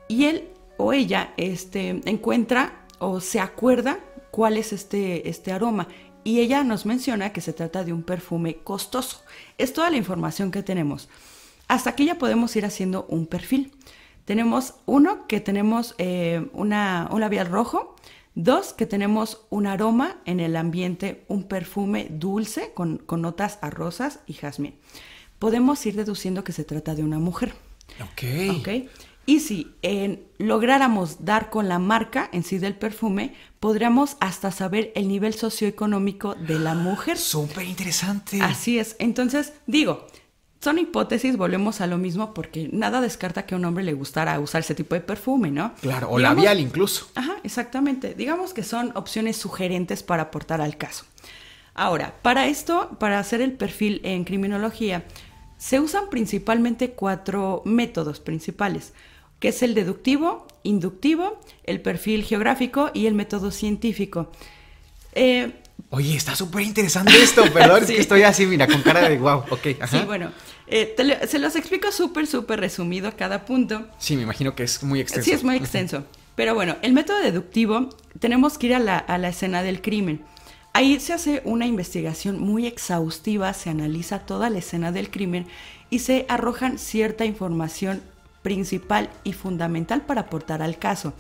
y él o ella encuentra o se acuerda cuál es este aroma, y ella nos menciona que se trata de un perfume costoso. Es toda la información que tenemos. Hasta aquí ya podemos ir haciendo un perfil. Tenemos que tenemos un labial rojo. 2, que tenemos un aroma en el ambiente, un perfume dulce con notas a rosas y jazmín. Podemos ir deduciendo que se trata de una mujer. Ok. Y si lográramos dar con la marca en sí del perfume, podríamos hasta saber el nivel socioeconómico de la mujer. ¡Súper interesante! Así es. Entonces, son hipótesis, volvemos a lo mismo, porque nada descarta que a un hombre le gustara usar ese tipo de perfume, ¿no? Claro, o labial incluso. Ajá, exactamente. Digamos que son opciones sugerentes para aportar al caso. Ahora, para hacer el perfil en criminología, se usan principalmente 4 métodos principales. que es el deductivo, inductivo, el perfil geográfico y el método científico. Oye, está súper interesante esto, perdón, sí. Es que estoy así, mira, con cara de wow, ok. Ajá. Sí, bueno, se los explico súper resumido cada punto. Sí, me imagino que es muy extenso. Sí, es muy extenso. Pero bueno, el método deductivo, tenemos que ir a la escena del crimen. Ahí se hace una investigación muy exhaustiva, se analiza toda la escena del crimen y se arrojan cierta información principal y fundamental para aportar al caso.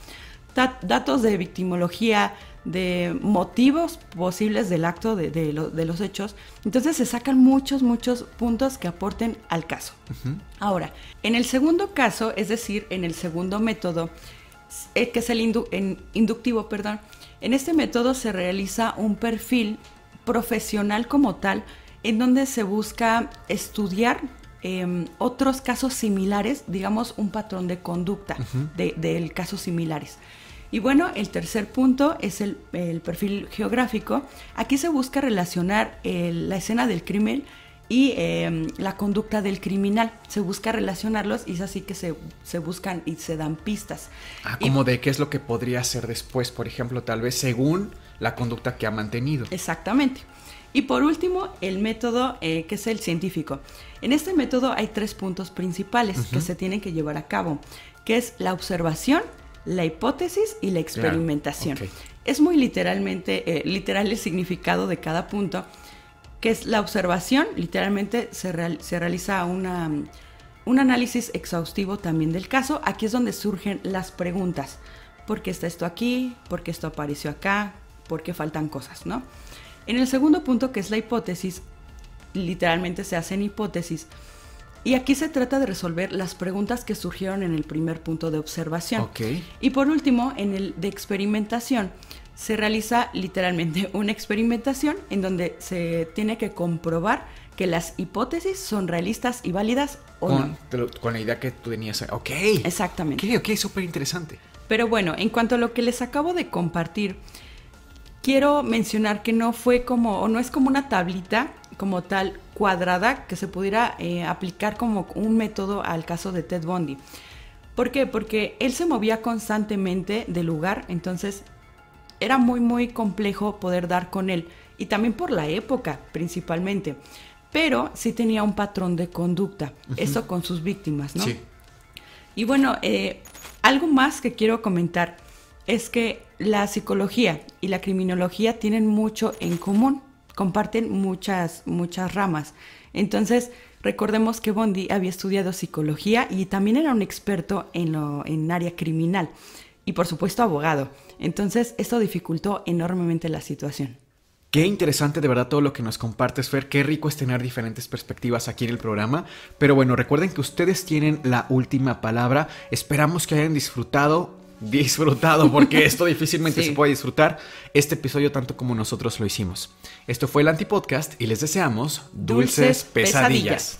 Datos de victimología, de motivos posibles del acto de los hechos. Entonces se sacan muchos puntos que aporten al caso. Uh-huh. Ahora, en el segundo caso, es decir, en el segundo método, que es el inductivo, en este método se realiza un perfil profesional como tal, en donde se busca estudiar otros casos similares, digamos un patrón de conducta uh-huh. del casos similares. Y bueno, el tercer punto es el perfil geográfico. Aquí se busca relacionar la escena del crimen y la conducta del criminal. Se busca relacionarlos y es así que se buscan y se dan pistas. Como de qué es lo que podría hacer después, por ejemplo, tal vez según la conducta que ha mantenido. Exactamente. Y por último, el método que es el científico. En este método hay 3 puntos principales uh-huh. que se tienen que llevar a cabo, que es la observación, la hipótesis y la experimentación. Yeah. Okay. Es muy literal el significado de cada punto, que es la observación. Literalmente se realiza un análisis exhaustivo también del caso. Aquí es donde surgen las preguntas. ¿Por qué está esto aquí? ¿Por qué esto apareció acá? ¿Por qué faltan cosas, no? En el segundo punto, que es la hipótesis, literalmente se hacen hipótesis. Y aquí se trata de resolver las preguntas que surgieron en el primer punto de observación. Okay. Y por último, en el de experimentación, se realiza literalmente una experimentación en donde se tiene que comprobar que las hipótesis son realistas y válidas o no. Con la idea que tú tenías. Ok. Exactamente. Ok, súper interesante. Pero bueno, en cuanto a lo que les acabo de compartir, quiero mencionar que no es como una tablita como tal cuadrada que se pudiera aplicar como un método al caso de Ted Bundy. ¿Por qué? Porque él se movía constantemente de lugar, entonces era muy complejo poder dar con él, y también por la época principalmente, pero sí tenía un patrón de conducta, uh-huh. Eso con sus víctimas, ¿no? Sí. Y bueno, algo más que quiero comentar es que la psicología y la criminología tienen mucho en común, comparten muchas ramas. Entonces, recordemos que Bundy había estudiado psicología y también era un experto en área criminal y, por supuesto, abogado. Entonces, esto dificultó enormemente la situación. Qué interesante de verdad todo lo que nos compartes, Fer. Qué rico es tener diferentes perspectivas aquí en el programa. Pero bueno, recuerden que ustedes tienen la última palabra. Esperamos que hayan disfrutado porque esto difícilmente se puede disfrutar este episodio tanto como nosotros lo hicimos. Esto fue el Antipodcast y les deseamos dulces pesadillas.